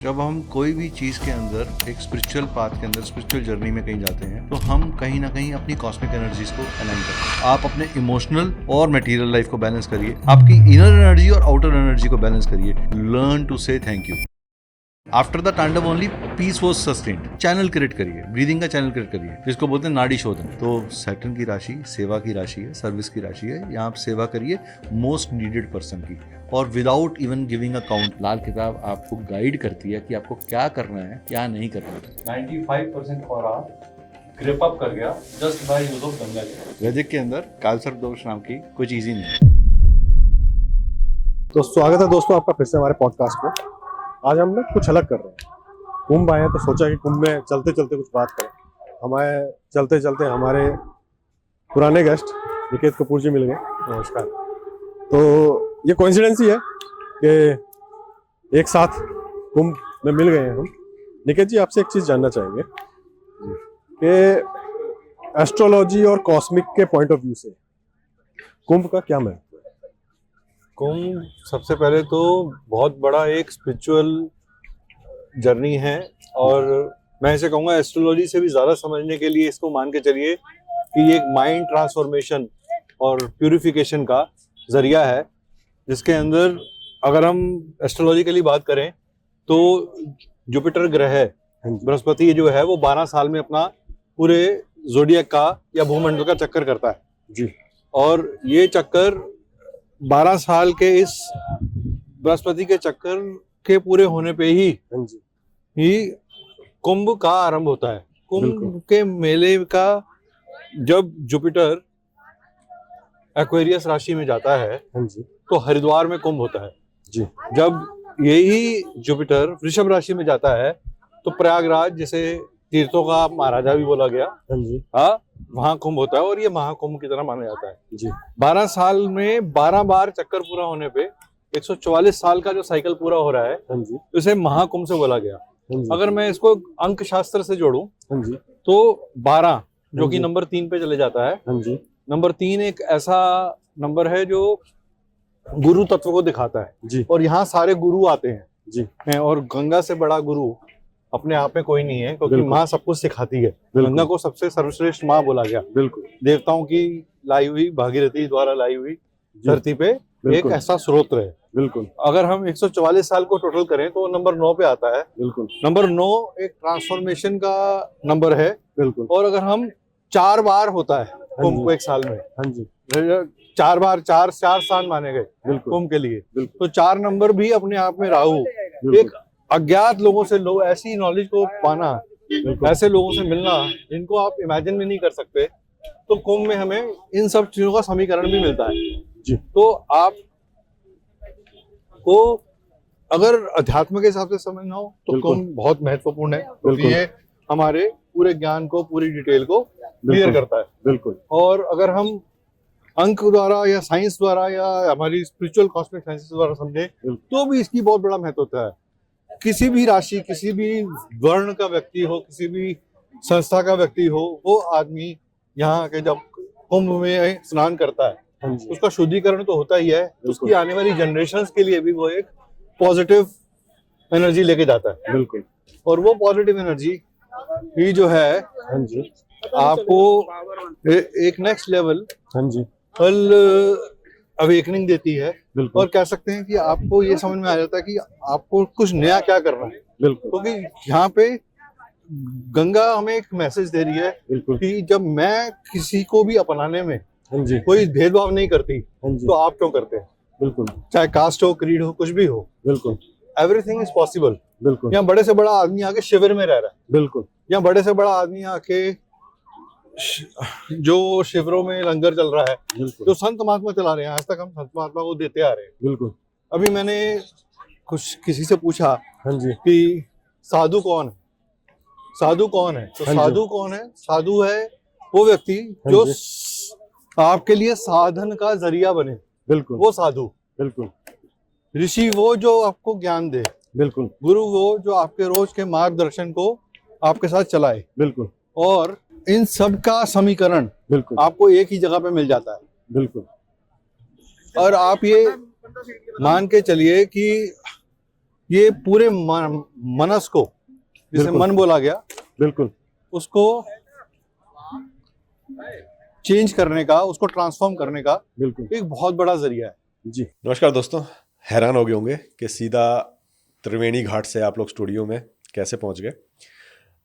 जब हम कोई भी चीज़ के अंदर एक स्पिरिचुअल पाथ के अंदर स्पिरिचुअल जर्नी में कहीं जाते हैं तो हम कहीं ना कहीं अपनी कॉस्मिक एनर्जीज को अलाइन करते हैं। आप अपने इमोशनल और मटेरियल लाइफ को बैलेंस करिए, आपकी इनर एनर्जी और आउटर एनर्जी को बैलेंस करिए। Learn to say thank you. After the Tandav only peace was sustained. Channel create करिए, ब्रीदिंग का चैनल क्रिएट करिए, जिसको बोलते हैं नाड़ी शोधन। तो सैटर्न की राशि सेवा की राशि है, सर्विस की राशि है। यहाँ आप सेवा करिए मोस्ट नीडेड पर्सन की, और without even giving a count. लाल किताब आपको गाइड करती है कि आपको क्या करना है, क्या नहीं करना है। 95% ऑरा ग्रिप अप कर गया just by use of Ganga जल। वैदिक के अंदर कालसर्प दोष नाम की कोई चीज ही नहीं। तो स्वागत है दोस्तों आपका फिर से हमारे पॉडकास्ट में। आज हम लोग कुछ अलग कर रहे हैं। कुंभ आए हैं तो सोचा कि कुंभ में चलते चलते कुछ बात करें। हमारे चलते चलते हमारे पुराने गेस्ट निकेत कपूर जी मिल गए। नमस्कार। तो ये कोइंसिडेंस ही है कि एक साथ कुंभ में मिल गए हैं हम। निकेत जी, आपसे एक चीज़ जानना चाहेंगे कि एस्ट्रोलॉजी और कॉस्मिक के पॉइंट ऑफ व्यू से कुंभ का क्या महत्व? कुंभ सबसे पहले तो बहुत बड़ा एक स्पिरिचुअल जर्नी है, और मैं ऐसे कहूँगा एस्ट्रोलॉजी से भी ज़्यादा समझने के लिए इसको मान के चलिए कि ये एक माइंड ट्रांसफॉर्मेशन और प्यूरिफिकेशन का जरिया है, जिसके अंदर अगर हम एस्ट्रोलॉजिकली बात करें तो जुपिटर ग्रह बृहस्पति जो है वो 12 साल में अपना पूरे ज़ोडिएक का या भूमंडल का चक्कर करता है जी। और ये चक्कर 12 साल के इस बृहस्पति के चक्कर के पूरे होने पे ही कुंभ का आरंभ होता है। कुंभ के मेले का जब जुपिटर एक्वेरियस राशि में जाता है तो हरिद्वार में कुंभ होता है जी। जब यही जुपिटर वृषभ राशि में जाता है तो प्रयागराज, जिसे तीर्थों का महाराजा भी बोला गया, वहां कुंभ होता है, और ये महाकुंभ की तरह माना जाता है जी। 12 साल में 12 बार चक्कर पूरा होने पे 144 साल का जो साइकिल पूरा हो रहा है उसे महाकुंभ से बोला गया। अगर मैं इसको अंक शास्त्र से जोड़ूं तो 12 जो कि नंबर 3 पे चले जाता है। नंबर 3 एक ऐसा नंबर है जो गुरु तत्व को दिखाता है जी। और यहाँ सारे गुरु आते हैं जी। और गंगा से बड़ा गुरु अपने आप में कोई नहीं है, क्योंकि माँ सब कुछ सिखाती है। गंगा को सबसे सर्वश्रेष्ठ माँ बोला गया। बिल्कुल। देवताओं की लाई हुई, भागीरथी द्वारा लाई हुई धरती पे एक ऐसा स्रोत है। बिल्कुल। अगर हम 144 साल को टोटल करें तो नंबर 9 पे आता है। बिल्कुल। नंबर 9 एक ट्रांसफॉर्मेशन का नंबर है। बिल्कुल। और अगर हम 4 बार होता है कुंभ को एक साल में, 4 बार 4 स्थान माने गए कुंभ के लिए, तो 4 नंबर भी अपने आप में राहु। एक अज्ञात लोगों से ऐसी नॉलेज को पाना, ऐसे लोगों से मिलना जिनको आप इमेजिन भी नहीं कर सकते, तो कुंभ में हमें इन सब चीजों का समीकरण भी मिलता है जी। तो आप को अगर अध्यात्म के हिसाब से समझना हो तो कुंभ बहुत महत्वपूर्ण है, क्योंकि ये हमारे पूरे ज्ञान को, पूरी डिटेल को क्लियर करता है। बिल्कुल। और अगर हम अंक द्वारा या साइंस द्वारा या हमारी स्पिरिचुअल कॉस्मिक साइंस द्वारा समझे तो भी इसकी बहुत बड़ा महत्व होता है। किसी भी राशि, किसी भी वर्ण का व्यक्ति हो, किसी भी संस्था का व्यक्ति हो, वो आदमी यहाँ के जब कुंभ में स्नान करता है उसका शुद्धिकरण तो होता ही है, उसकी आने वाली जनरेशंस के लिए भी वो एक पॉजिटिव एनर्जी लेके जाता है। बिल्कुल। और वो पॉजिटिव एनर्जी ही जो है आपको एक नेक्स्ट लेवल अवेकनिंग देती है। और कह सकते हैं कि आपको ये समझ में आ जाता है कि आपको कुछ नया क्या करना है। क्योंकि यहाँ पे गंगा हमें एक मैसेज दे रही है कि जब मैं किसी को भी अपनाने में कोई भेदभाव नहीं करती तो आप क्यों करते हैं। बिल्कुल। चाहे कास्ट हो, क्रीड हो, कुछ भी हो, बिल्कुल, एवरीथिंग इज पॉसिबल। बिल्कुल। यहाँ बड़े से बड़ा आदमी आके शिविर में रह रहा है। बिल्कुल। यहाँ बड़े से बड़ा आदमी आके जो शिविरों में लंगर चल रहा है, जो संत महात्मा चला रहे हैं, आज तक हम संत महात्मा को देते आ रहे हैं। बिल्कुल। अभी मैंने कुछ किसी से पूछा कि साधु कौन है, साधु कौन है, तो साधु कौन है? साधु है वो व्यक्ति जो आपके लिए साधन का जरिया बने। बिल्कुल। वो साधु। बिल्कुल। ऋषि वो जो आपको ज्ञान दे। बिल्कुल। गुरु वो जो आपके रोज के मार्गदर्शन को आपके साथ चलाए। बिल्कुल। और इन सब का समीकरण आपको एक ही जगह पे मिल जाता है। बिल्कुल। और आप ये मान के चलिए कि ये पूरे मनस को, जिसे बिल्कुल। मन बोला गया, बिल्कुल उसको चेंज करने का, उसको ट्रांसफॉर्म करने का बिल्कुल एक बहुत बड़ा जरिया है। जी। नमस्कार दोस्तों, हैरान हो गए होंगे कि सीधा त्रिवेणी घाट से आप लोग स्टूडियो में कैसे पहुंच गए।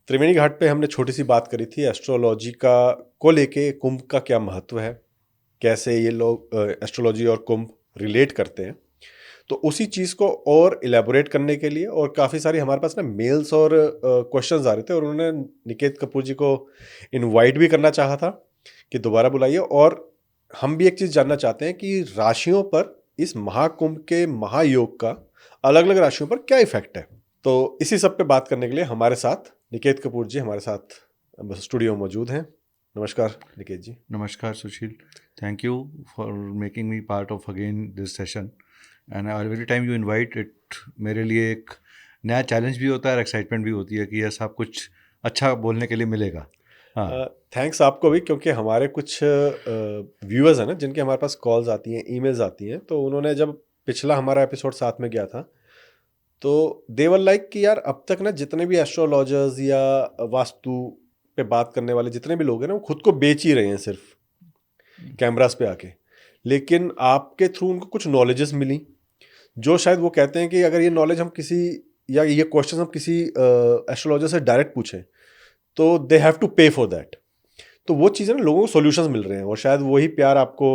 त्रिवेणी घाट पे हमने छोटी सी बात करी थी एस्ट्रोलॉजी को लेके, कुंभ का क्या महत्व है, कैसे ये लोग एस्ट्रोलॉजी और कुंभ रिलेट करते हैं। तो उसी चीज़ को और इलेबोरेट करने के लिए, और काफ़ी सारी हमारे पास ना मेल्स और क्वेश्चंस आ रहे थे, और उन्होंने निकेत कपूर जी को इनवाइट भी करना चाहा था कि दोबारा बुलाइए। और हम भी एक चीज़ जानना चाहते हैं कि राशियों पर इस महाकुंभ के महायोग का अलग अलग राशियों पर क्या इफेक्ट है। तो इसी सब पे बात करने के लिए हमारे साथ निकेत कपूर जी हमारे साथ स्टूडियो में मौजूद हैं। नमस्कार निकेत जी। नमस्कार Sushil, thank you for making me part of again this session and every time you invite it, मेरे लिए एक नया चैलेंज भी होता है और एक्साइटमेंट भी होती है कि यस आप कुछ अच्छा बोलने के लिए मिलेगा। हाँ, थैंक्स आपको भी, क्योंकि हमारे कुछ व्यूअर्स हैं ना जिनके हमारे पास कॉल्स आती हैं, ईमेल्स आती हैं, तो उन्होंने जब पिछला हमारा एपिसोड साथ में गया था तो दे वर लाइक कि यार अब तक ना जितने भी एस्ट्रोलॉजर्स या वास्तु पे बात करने वाले जितने भी लोग हैं ना, वो खुद को बेच ही रहे हैं सिर्फ कैमरास पे आके, लेकिन आपके थ्रू उनको कुछ नॉलेजेस मिली जो शायद वो कहते हैं कि अगर ये नॉलेज हम किसी, या ये क्वेश्चन हम किसी एस्ट्रोलॉजर से डायरेक्ट पूछें तो दे हैव टू पे फॉर दैट। तो वो चीज़ें ना लोगों को सॉल्यूशंस मिल रहे हैं, और शायद वही प्यार आपको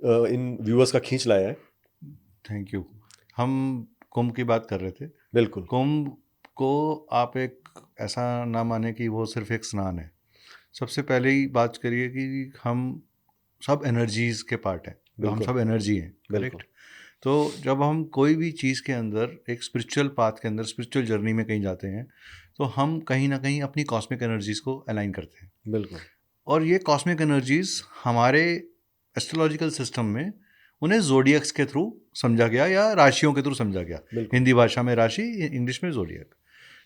इन व्यूअर्स का खींच लाया है। Thank you. हम कुंभ की बात कर रहे थे। बिल्कुल। कुंभ को आप एक ऐसा ना माने कि वो सिर्फ एक स्नान है। सबसे पहले ही बात करिए कि हम सब एनर्जीज के पार्ट हैं, हम बिल्कुल। सब एनर्जी हैं, बिल्कुल। करेक्ट। तो जब हम कोई भी चीज़ के अंदर एक स्पिरिचुअल पाथ के अंदर, स्पिरिचुअल जर्नी में कहीं जाते हैं, तो हम कहीं ना कहीं अपनी कॉस्मिक एनर्जीज को अलाइन करते हैं। बिल्कुल। और ये कॉस्मिक एनर्जीज हमारे एस्ट्रोलॉजिकल सिस्टम में उन्हें जोडियक्स के थ्रू समझा गया या राशियों के थ्रू समझा गया। बिल्कुल। हिंदी भाषा में राशि, इंग्लिश में जोडियक,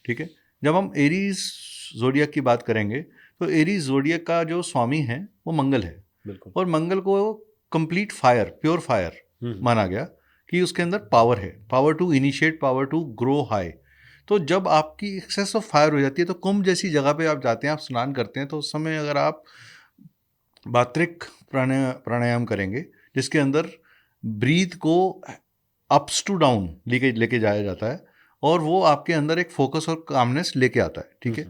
ठीक है। जब हम एरीज जोडियक की बात करेंगे तो एरीज जोडियक का जो स्वामी है वो मंगल है, बिल्कुल। और मंगल को कंप्लीट फायर, प्योर फायर माना गया कि उसके अंदर पावर है, power to initiate, power to grow high. तो जब आपकी एक्सेस ऑफ फायर हो जाती है तो कुंभ जैसी जगह पे आप जाते हैं, आप स्नान करते हैं, तो उस समय अगर आप बात्रिक प्राणायाम करेंगे जिसके अंदर ब्रीथ को अप्स टू डाउन लेके जाया जाता है, और वो आपके अंदर एक फोकस और कामनेस लेके आता है, ठीक है।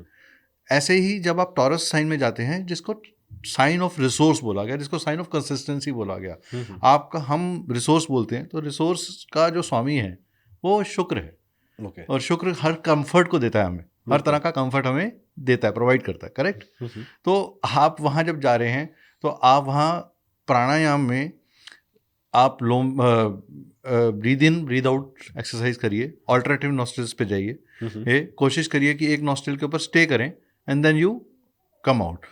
ऐसे ही जब आप टॉरस साइन में जाते हैं, जिसको साइन ऑफ रिसोर्स बोला गया, जिसको साइन ऑफ कंसिस्टेंसी बोला गया, आपका हम रिसोर्स बोलते हैं, तो रिसोर्स का जो स्वामी है वो शुक्र है। ओके। और शुक्र हर कंफर्ट को देता है हमें, हर तरह का कंफर्ट हमें देता है, प्रोवाइड करता है, करेक्ट। तो आप वहाँ जब जा रहे हैं तो आप वहाँ प्राणायाम में आप breathe in breathe out exercise करिए, ऑल्टरनेटिव नॉस्ट्रिल्स पे जाइए, कोशिश करिए कि एक नॉस्ट्रिल के ऊपर स्टे करें and then you come out.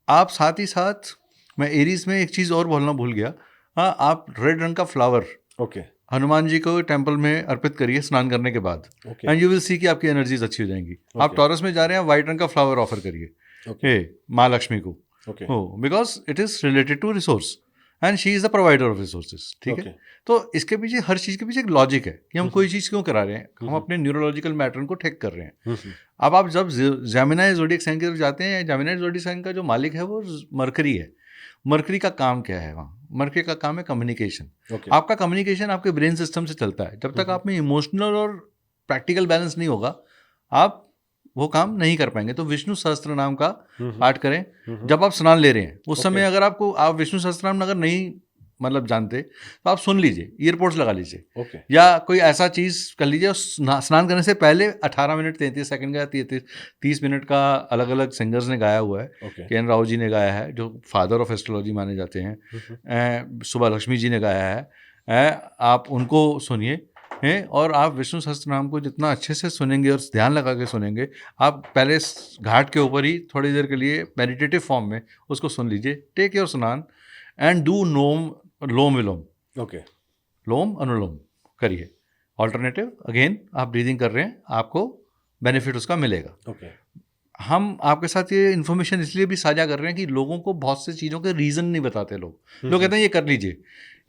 आप साथ ही साथ, मैं एरीज में एक चीज़ और बोलना भूल गया, हाँ, आप रेड रंग का फ्लावर ओके। हनुमान जी को टेंपल में अर्पित करिए स्नान करने के बाद, ओके। एंड यू विल सी कि आपकी एनर्जीज अच्छी हो जाएंगी। आप टॉरस में जा रहे हैं, व्हाइट रंग का फ्लावर ऑफर करिए, ओके। माँ लक्ष्मी को, okay. Because it is related to resource and she is the provider of resources, ठीक है। तो इसके पीछे, हर चीज़ के पीछे एक लॉजिक है कि हम कोई चीज़ क्यों करा रहे हैं, हम अपने न्यूरोलॉजिकल मैटर्न को ठेक कर रहे हैं। अब आप जब जेमिनी ज़ोडिएक साइन की तरफ जाते हैं, जेमिनी ज़ोडिएक साइन का जो मालिक है वो मरकरी है। मरकरी का काम क्या है वहाँ? मरकरी का काम है कम्युनिकेशन। आपका कम्युनिकेशन आपके ब्रेन सिस्टम से चलता है। जब तक आप में इमोशनल और प्रैक्टिकल बैलेंस नहीं होगा, आप वो काम नहीं कर पाएंगे। तो विष्णु सहस्त्र नाम का पाठ करें जब आप स्नान ले रहे हैं। उस समय अगर आप विष्णु सहस्त्र नाम अगर नहीं मतलब जानते तो आप सुन लीजिए, ईयरपोड्स लगा लीजिए, या कोई ऐसा चीज़ कर लीजिए। स्नान करने से पहले 18 मिनट 33 सेकंड का 30 मिनट का अलग अलग सिंगर्स ने गाया हुआ है। के.एन. राव जी ने गाया है, जो फादर ऑफ एस्ट्रोलॉजी माने जाते हैं। सुबह लक्ष्मी जी ने गाया है। आप उनको सुनिए, और आप विष्णु सहस्त्र नाम को जितना अच्छे से सुनेंगे और ध्यान लगा के सुनेंगे, आप पहले घाट के ऊपर ही थोड़ी देर के लिए मेडिटेटिव फॉर्म में उसको सुन लीजिए। टेक योर स्नान एंड डू लोम विलोम, ओके, लोम अनुलोम करिए। ऑल्टरनेटिव अगेन आप ब्रीदिंग कर रहे हैं, आपको बेनिफिट उसका मिलेगा। ओके। हम आपके साथ ये इन्फॉर्मेशन इसलिए भी साझा कर रहे हैं कि लोगों को बहुत से चीज़ों के रीज़न नहीं बताते लोग कहते हैं ये कर लीजिए।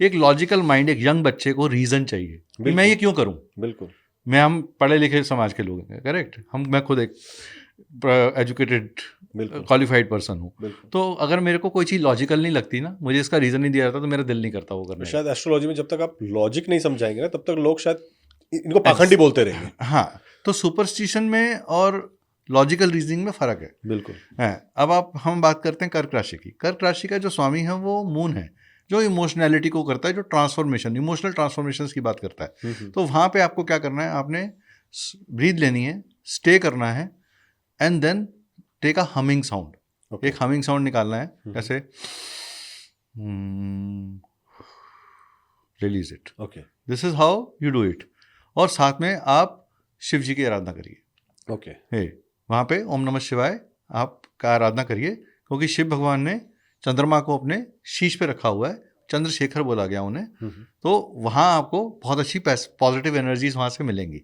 एक लॉजिकल माइंड, एक यंग बच्चे को रीज़न चाहिए कि मैं ये क्यों करूं। बिल्कुल। हम पढ़े लिखे समाज के लोग हैं, करेक्ट, मैं खुद एक एजुकेटेड बिल्कुल क्वालिफाइड पर्सन हूँ। बिल्कुल। तो अगर मेरे को कोई चीज़ लॉजिकल नहीं लगती ना, मुझे इसका रीज़न नहीं दिया जाता, तो मेरा दिल नहीं करता वो करने का। शायद एस्ट्रोलॉजी में जब तक आप लॉजिक नहीं समझाएंगे ना, तब तक लोग शायद इनको पाखंडी बोलते रहेंगे। हाँ, तो सुपरस्टिशन में और लॉजिकल रीजनिंग में फ़र्क है। बिल्कुल। है। अब हम बात करते हैं कर्क राशि की। कर्क राशि का जो स्वामी है वो मून है, जो इमोशनैलिटी को करता है, जो ट्रांसफॉर्मेशन, इमोशनल ट्रांसफॉर्मेशंस की बात करता है। तो वहाँ पे आपको क्या करना है, आपने ब्रीथ लेनी है, स्टे करना है, and then take a humming sound. एक हमिंग साउंड निकालना है ऐसे, release it. Okay this is how you do it. और साथ में आप शिव जी की आराधना करिए। ओके। हे, वहाँ पे ओम नमः शिवाय आप का आराधना करिए, क्योंकि शिव भगवान ने चंद्रमा को अपने शीश पे रखा हुआ है, चंद्रशेखर बोला गया उन्हें। तो वहाँ आपको बहुत अच्छी पॉजिटिव एनर्जीज वहाँ से मिलेंगी।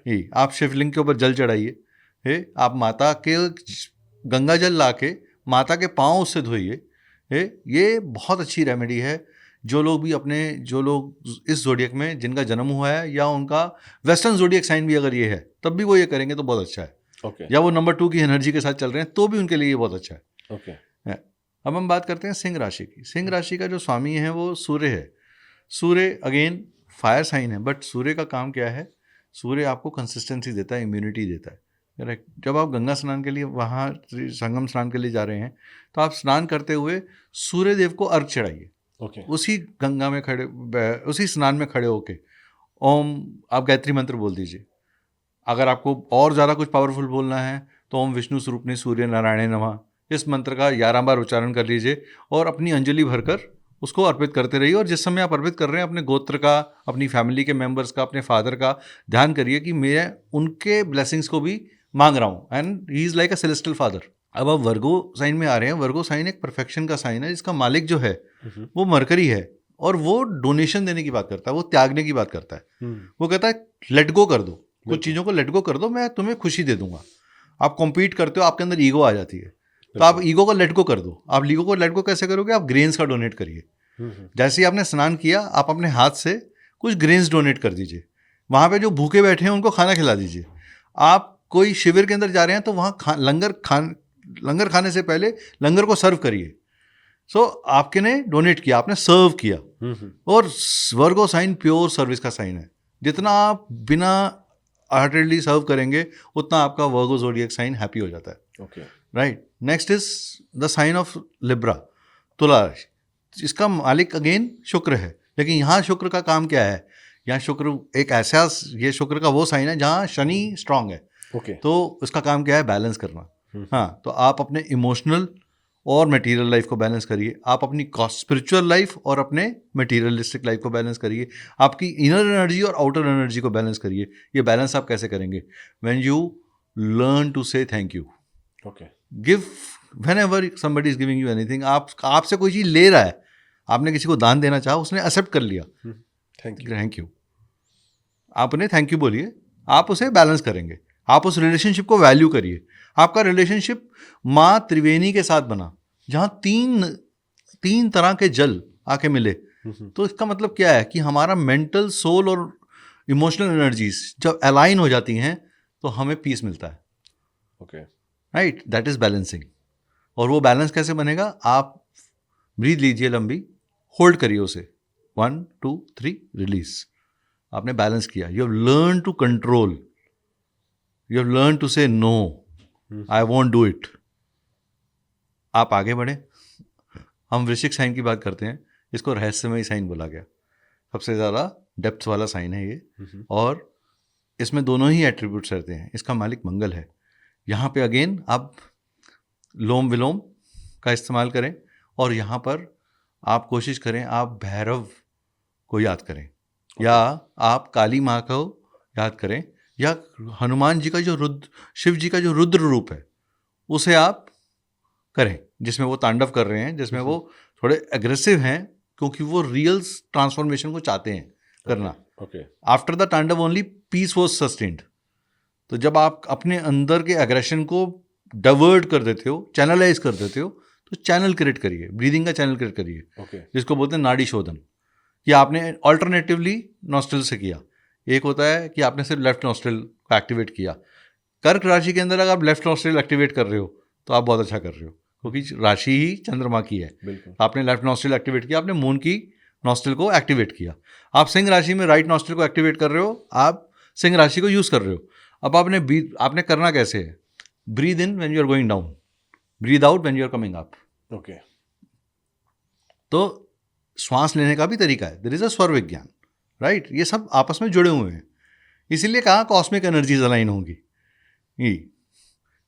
ही, आप शिवलिंग के ऊपर जल चढ़ाइए, हे, आप माता के गंगा जल ला के माता के पाँव उससे धोइए। ये बहुत अच्छी रेमेडी है। जो लोग इस जोडियक में जिनका जन्म हुआ है, या उनका वेस्टर्न जोडियक साइन भी अगर ये है, तब भी वो ये करेंगे तो बहुत अच्छा है। ओके। या वो नंबर 2 की एनर्जी के साथ चल रहे हैं, तो भी उनके लिए ये बहुत अच्छा है। ओके। अब हम बात करते हैं सिंह राशि की। सिंह राशि का जो स्वामी है वो सूर्य है। सूर्य अगेन फायर साइन है, बट सूर्य का काम क्या है? सूर्य आपको कंसिस्टेंसी देता है, इम्यूनिटी देता है, करेक्ट। जब आप गंगा स्नान के लिए वहाँ संगम स्नान के लिए जा रहे हैं, तो आप स्नान करते हुए सूर्य देव को अर्घ चढ़ाइए। ओके। उसी गंगा में उसी स्नान में खड़े होके ओम, आप गायत्री मंत्र बोल दीजिए। अगर आपको और ज़्यादा कुछ पावरफुल बोलना है तो ओम विष्णु स्वरूपने सूर्य नारायण नमः, इस मंत्र का 11 बार उच्चारण कर लीजिए और अपनी अंजलि भरकर उसको अर्पित करते रहिए। और जिस समय आप अर्पित कर रहे हैं, अपने गोत्र का, अपनी फैमिली के मेंबर्स का, अपने फादर का ध्यान करिए कि मैं उनके ब्लेसिंग्स को भी मांग रहा हूँ, and he is like a celestial father. अब आप वर्गो साइन में आ रहे हैं। वर्गो साइन एक परफेक्शन का साइन है, जिसका मालिक जो है वो मरकरी है, और वो डोनेशन देने की बात करता है, वो त्यागने की बात करता है। वो कहता है लेट गो कर दो, कुछ चीज़ों को लेट गो कर दो, मैं तुम्हें खुशी दे दूंगा। आप कॉम्पीट करते हो, आपके अंदर ईगो आ जाती है, तो आप ईगो को लेट गो कर दो। आप ईगो को लेट गो कैसे करोगे? आप ग्रेन्स का डोनेट करिए। जैसे ही आपने स्नान किया, आप अपने हाथ से कुछ ग्रेन्स डोनेट कर दीजिए। वहाँ पे जो भूखे बैठे हैं उनको खाना खिला दीजिए। आप कोई शिविर के अंदर जा रहे हैं तो वहाँ लंगर खाने से पहले लंगर को सर्व करिए। सो आपके ने डोनेट किया, आपने सर्व किया। और वर्गो साइन प्योर सर्विस का साइन है। जितना आप बिना हार्टेडली सर्व करेंगे, उतना आपका वर्गो ज़ोडिएक साइन हैप्पी हो जाता है। Okay. Right. Next is the sign of Libra, तुला राशि। इसका मालिक अगेन शुक्र है, लेकिन यहाँ शुक्र का काम क्या है? यहाँ शुक्र एक ऐसा, ये शुक्र का वो साइन है जहाँ शनि स्ट्रांग है। ओके। तो उसका काम क्या है? बैलेंस करना। हाँ, तो आप अपने इमोशनल और मटेरियल लाइफ को बैलेंस करिए। आप अपनी स्पिरिचुअल लाइफ और अपने मटेरियलिस्टिक लाइफ को बैलेंस करिए। आपकी इनर एनर्जी और आउटर एनर्जी को बैलेंस करिए। ये बैलेंस आप कैसे करेंगे? When you learn to say thank you. Okay. Give whenever somebody is giving you anything. आपसे कोई चीज़ ले रहा है, आपने किसी को दान देना चाहा, उसने एक्सेप्ट कर लिया, थैंक यू। आप उन्हें थैंक यू बोलिए, आप उसे बैलेंस करेंगे। आप उस रिलेशनशिप को वैल्यू करिए। आपका रिलेशनशिप माँ त्रिवेणी के साथ बना, जहाँ तीन तरह के जल आके मिले। तो इसका मतलब क्या है कि हमारा मेंटल, सोल और इमोशनल एनर्जीज जब अलाइन हो जाती हैं तो हमें पीस मिलता है। Okay. Right, that is balancing. और वो बैलेंस कैसे बनेगा? आप ब्रीथ लीजिए लंबी, होल्ड करिए उसे, 1 2 3 रिलीज। आपने बैलेंस किया। You have learn to control, you have learn to say no, I want do it. आप आगे बढ़े। हम वृश्चिक साइन की बात करते हैं, इसको रहस्यमयी साइन बोला गया। सबसे ज़्यादा डेप्थ वाला साइन है ये, और इसमें दोनों ही एट्रीब्यूट्स रहते हैं। इसका मालिक मंगल है। यहाँ पे अगेन आप लोम विलोम का इस्तेमाल करें, और यहाँ पर आप कोशिश करें आप भैरव को याद करें, या आप काली माँ को याद करें, या हनुमान जी का जो शिव जी का जो रुद्र रूप है उसे आप करें, जिसमें वो तांडव कर रहे हैं, जिसमें वो थोड़े एग्रेसिव हैं, क्योंकि वो रियल ट्रांसफॉर्मेशन को चाहते हैं करना। Okay. After the Tandav only peace was sustained. तो जब आप अपने अंदर के एग्रेशन को डाइवर्ट कर देते हो, चैनलाइज कर देते हो, तो चैनल क्रिएट करिए, ब्रीदिंग का चैनल क्रिएट करिए, ओके। जिसको बोलते हैं नाड़ी शोधन। या आपने ऑल्टरनेटिवली नॉस्ट्रल से किया, एक होता है कि आपने सिर्फ लेफ्ट नॉस्ट्रिल को एक्टिवेट किया। कर्क राशि के अंदर अगर आप लेफ्ट नॉस्ट्रिल एक्टिवेट कर रहे हो तो आप बहुत अच्छा कर रहे हो, क्योंकि राशि ही चंद्रमा की है। बिल्कुल। आपने लेफ्ट नॉस्ट्रिल एक्टिवेट किया, आपने मून की नॉस्ट्रिल को एक्टिवेट किया। आप सिंह राशि में राइट नॉस्ट्रिल को एक्टिवेट कर रहे हो, आप सिंह राशि को यूज़ कर रहे हो। अब आपने करना कैसे है? Breathe in when you are going down, breathe out when you are coming up. Okay. तो श्वास लेने का भी तरीका है, देयर इज अ स्वर विज्ञान, राइट? ये सब आपस में जुड़े हुए हैं, इसीलिए कहा कॉस्मिक एनर्जीज अलाइन होंगी। ये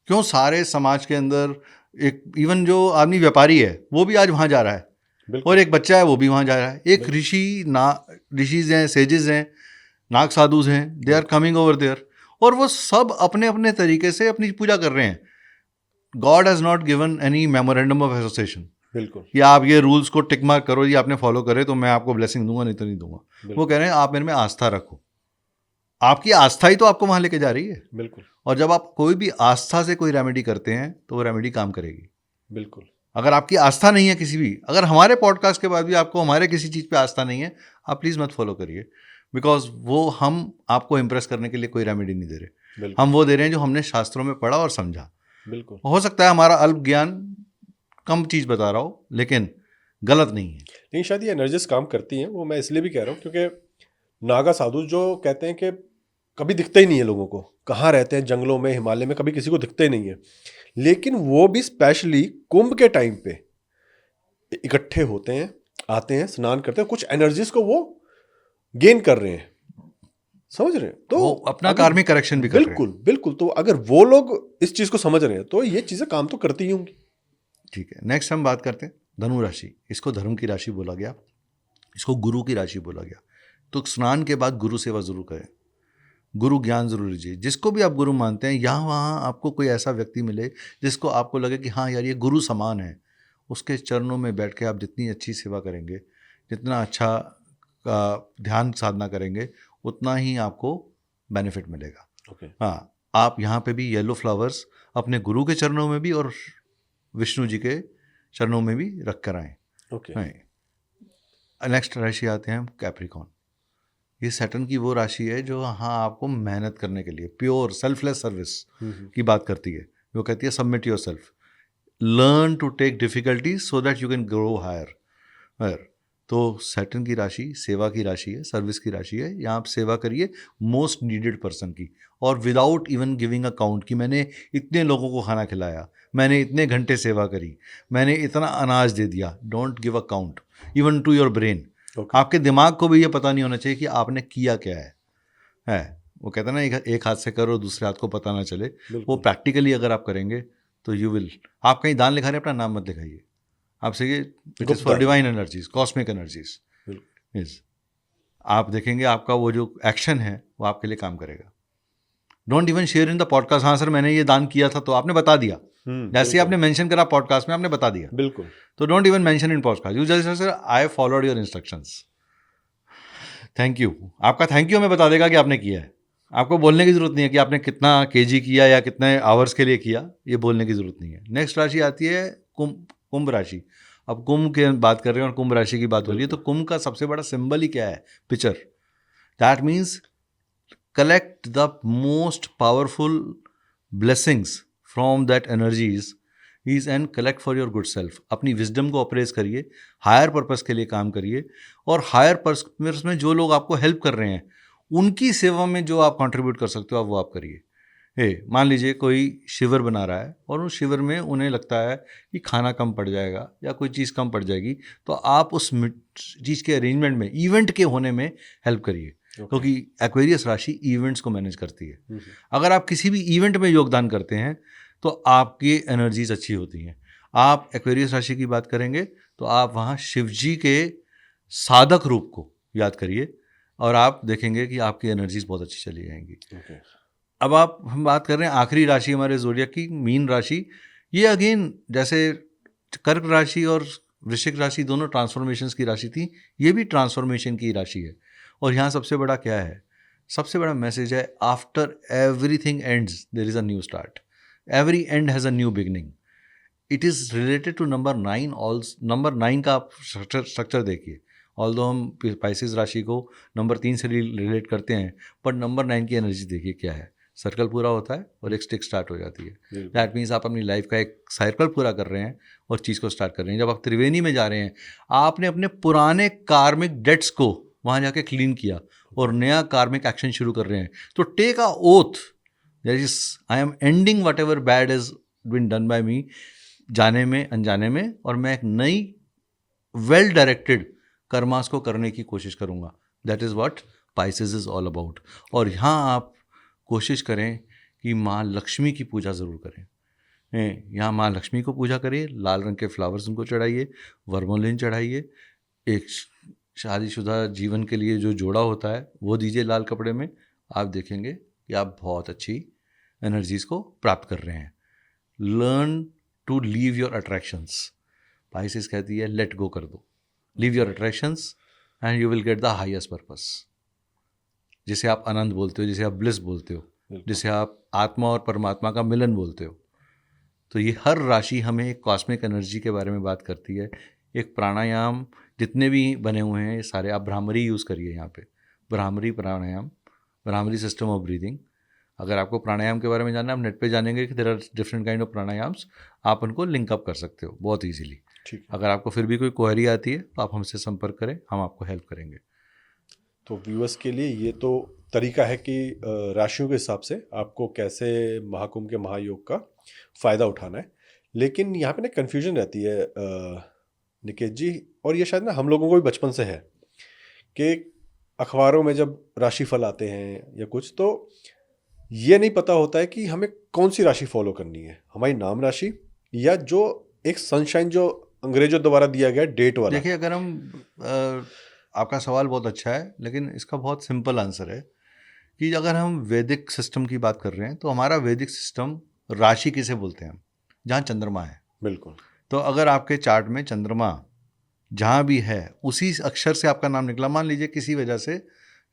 क्यों सारे समाज के अंदर, एक इवन जो आदमी व्यापारी है वो भी आज वहाँ जा रहा है, बिल्कुल। और एक बच्चा है वो भी वहाँ जा रहा है। एक ऋषिज हैं, सेजेस हैं, नाग साधुज हैं, they are coming over there, और वो सब अपने अपने तरीके से अपनी पूजा कर रहे हैं। God has not given any memorandum of association बिल्कुल। कि आप ये रूल्स को टिक मार्क करो, ये आपने फॉलो करे तो मैं आपको ब्लेसिंग दूंगा, नहीं तो नहीं दूंगा। वो कह रहे हैं आप मेरे में आस्था रखो। आपकी आस्था ही तो आपको वहाँ लेके जा रही है। बिल्कुल। और जब आप कोई भी आस्था से कोई रेमेडी करते हैं तो वो रेमेडी काम करेगी। बिल्कुल। अगर आपकी आस्था नहीं है किसी भी, अगर हमारे पॉडकास्ट के बाद भी आपको हमारे किसी चीज़ पे आस्था नहीं है, आप प्लीज़ मत फॉलो करिए, बिकॉज वो हम आपको इम्प्रेस करने के लिए कोई रेमेडी नहीं दे रहे। हम वो दे रहे हैं जो हमने शास्त्रों में पढ़ा और समझा। बिल्कुल। हो सकता है हमारा अल्प ज्ञान कम चीज़ बता रहा हो, लेकिन गलत नहीं है। लेकिन शायद ये एनर्जीज काम करती हैं, वो मैं इसलिए भी कह रहा हूँ क्योंकि नागा साधु जो कहते हैं कि कभी दिखते ही नहीं है लोगों को, कहाँ रहते हैं, जंगलों में, हिमालय में, कभी किसी को दिखते ही नहीं है, लेकिन वो भी स्पेशली कुंभ के टाइम पे इकट्ठे होते हैं, आते हैं, स्नान करते हैं, कुछ एनर्जीज को वो गेन कर रहे हैं, समझ रहे हैं? तो वो अपना कार्मिक करेक्शन भी कर रहे हैं। बिल्कुल बिल्कुल। तो अगर वो लोग इस चीज को समझ रहे हैं तो ये चीजें काम तो करती ही होंगी। ठीक है, नेक्स्ट हम बात करते हैं धनु राशि। इसको धर्म की राशि बोला गया, इसको गुरु की राशि बोला गया। तो स्नान के बाद गुरु सेवा जरूर करें, गुरु ज्ञान जरूर लीजिए। जिसको भी आप गुरु मानते हैं, यहाँ वहाँ आपको कोई ऐसा व्यक्ति मिले जिसको आपको लगे कि हाँ यार ये गुरु समान है, उसके चरणों में बैठ के आप जितनी अच्छी सेवा करेंगे, जितना अच्छा ध्यान साधना करेंगे, उतना ही आपको बेनिफिट मिलेगा। ओके। हाँ, आप यहाँ पे भी येलो फ्लावर्स अपने गुरु के चरणों में भी और विष्णु जी के चरणों में भी रख कर आएँ। ओके। नेक्स्ट राशि आते हैं हम कैप्रिकॉर्न। ये सैटर्न की वो राशि है जो हाँ आपको मेहनत करने के लिए, प्योर सेल्फलेस सर्विस की बात करती है। वो कहती है submit your self, learn to take difficulties so that you can grow higher. तो सैटर्न की राशि सेवा की राशि है, सर्विस की राशि है। यहाँ आप सेवा करिए मोस्ट नीडेड पर्सन की, और without even giving a count कि मैंने इतने लोगों को खाना खिलाया, मैंने इतने घंटे सेवा करी, मैंने इतना अनाज दे दिया। Don't give a count even to your brain. आपके दिमाग को भी ये पता नहीं होना चाहिए कि आपने किया क्या है। वो कहते हैं ना, एक हाथ से करो दूसरे हाथ को पता ना चले। वो प्रैक्टिकली अगर आप करेंगे तो यू विल। आप कहीं दान लिखा रहे, अपना नाम मत लिखाइए, आपसे ये it is for divine energies, cosmic energies is. आप देखेंगे आपका वो जो एक्शन है वो आपके लिए काम करेगा। Don't even share in the podcast, हाँ सर मैंने ये दान किया था, तो आपने बता दिया, जैसे आपने मेंशन करा पॉडकास्ट में, आपने बता दिया। बिल्कुल। तो don't even mention in podcast, you just sir I followed your instructions, thank you. आपका थैंक यू हमें बता देगा कि आपने किया है। आपको बोलने की जरूरत नहीं है कि आपने कितना केजी किया या कितने आवर्स के लिए किया, ये बोलने की जरूरत नहीं है। नेक्स्ट राशि आती है कुंभ राशि। अब कुंभ की बात कर रहे हैं और कुंभ राशि की बात हो रही है, तो कुंभ का सबसे बड़ा सिंबल ही क्या है? Picture. That means collect the most powerful blessings from that energies is and collect for your good self. अपनी विजडम को अप्रेज करिए, हायर पर्पस के लिए काम करिए, और हायर पर्पस में जो लोग आपको हेल्प कर रहे हैं उनकी सेवा में जो आप कंट्रीब्यूट कर सकते हो आप वो आप करिए। मान लीजिए कोई शिविर बना रहा है और उस शिविर में उन्हें लगता है कि खाना कम पड़ जाएगा या कोई चीज़ कम पड़ जाएगी, तो आप उस चीज़ के अरेंजमेंट में, इवेंट के होने में हेल्प करिए, क्योंकि एक्वेरियस राशि इवेंट्स को मैनेज करती है। अगर आप किसी भी इवेंट में योगदान करते हैं तो आपकी एनर्जीज अच्छी होती हैं। आप एक्वेरियस राशि की बात करेंगे तो आप वहाँ शिव जी के साधक रूप को याद करिए और आप देखेंगे कि आपकी एनर्जीज बहुत अच्छी चली जाएंगी। अब हम बात कर रहे हैं आखिरी राशि हमारे ज़ोडिएक की, मीन राशि। ये अगेन जैसे कर्क राशि और वृश्चिक राशि दोनों ट्रांसफॉर्मेशंस की राशि थी, ये भी ट्रांसफॉर्मेशन की राशि है। और यहाँ सबसे बड़ा क्या है? सबसे बड़ा मैसेज है after everything ends there is a new start, every end has a new beginning. It is related to number 9 also. Number 9 का आप स्ट्रक्चर देखिए, ऑल्दो हम पाइसेस राशि को नंबर 3 से रिलेट करते हैं, पर नंबर 9 की एनर्जी देखिए क्या है, सर्कल पूरा होता है और एक स्टिक स्टार्ट हो जाती है। दैट मीन्स आप अपनी लाइफ का एक सर्कल पूरा कर रहे हैं और चीज़ को स्टार्ट कर रहे हैं। जब आप त्रिवेणी में जा रहे हैं, आपने अपने पुराने कार्मिक डेट्स को वहाँ जाके क्लीन किया और नया कार्मिक एक्शन शुरू कर रहे हैं। तो take a oath that is I am ending whatever bad is been done by me, जाने में अनजाने में, और मैं एक नई वेल डायरेक्टेड कर्मास को करने की कोशिश करूँगा। That is what Pisces is all about. और यहाँ आप कोशिश करें कि माँ लक्ष्मी की पूजा ज़रूर करें। यहाँ माँ लक्ष्मी को पूजा करिए, लाल रंग के फ्लावर्स उनको चढ़ाइए, वर्मोलिन चढ़ाइए, एक शादीशुदा जीवन के लिए जो जोड़ा होता है वो दीजिए लाल कपड़े में। आप देखेंगे कि आप बहुत अच्छी एनर्जीज़ को प्राप्त कर रहे हैं। Learn to leave your attractions. Pisces कहती है लेट गो कर दो, leave your attractions and you will get the highest purpose, जिसे आप आनंद बोलते हो, जिसे आप ब्लिस बोलते हो, जिसे आप आत्मा और परमात्मा का मिलन बोलते हो। तो ये हर राशि हमें एक कॉस्मिक एनर्जी के बारे में बात करती है। एक प्राणायाम जितने भी बने हुए हैं ये सारे आप भ्रामरी यूज़ करिए। यहाँ पे भ्रामरी प्राणायाम, भ्रामरी सिस्टम ऑफ ब्रीदिंग। अगर आपको प्राणायाम के बारे में जानना है, आप नेट पे जानेंगे कि there are different kind of pranayams, आप उनको लिंकअप कर सकते हो बहुत ईजीली। ठीक। अगर आपको फिर भी कोई क्वेरी आती है तो आप हमसे संपर्क करें, हम आपको हेल्प करेंगे। तो व्यूअर्स के लिए ये तो तरीका है कि राशियों के हिसाब से आपको कैसे महाकुंभ के महायोग का फ़ायदा उठाना है। लेकिन यहाँ पे ना कन्फ्यूजन रहती है निकेत जी, और ये शायद ना हम लोगों को भी बचपन से है कि अखबारों में जब राशिफल आते हैं या कुछ, तो ये नहीं पता होता है कि हमें कौन सी राशि फॉलो करनी है, हमारी नाम राशि या जो एक सनशाइन जो अंग्रेजों द्वारा दिया गया डेट वाला। देखिए, अगर हम आपका सवाल बहुत अच्छा है, लेकिन इसका बहुत सिंपल आंसर है कि अगर हम वैदिक सिस्टम की बात कर रहे हैं तो हमारा वैदिक सिस्टम राशि किसे बोलते हैं हम, जहाँ चंद्रमा है। बिल्कुल। तो अगर आपके चार्ट में चंद्रमा जहाँ भी है उसी अक्षर से आपका नाम निकला, मान लीजिए किसी वजह से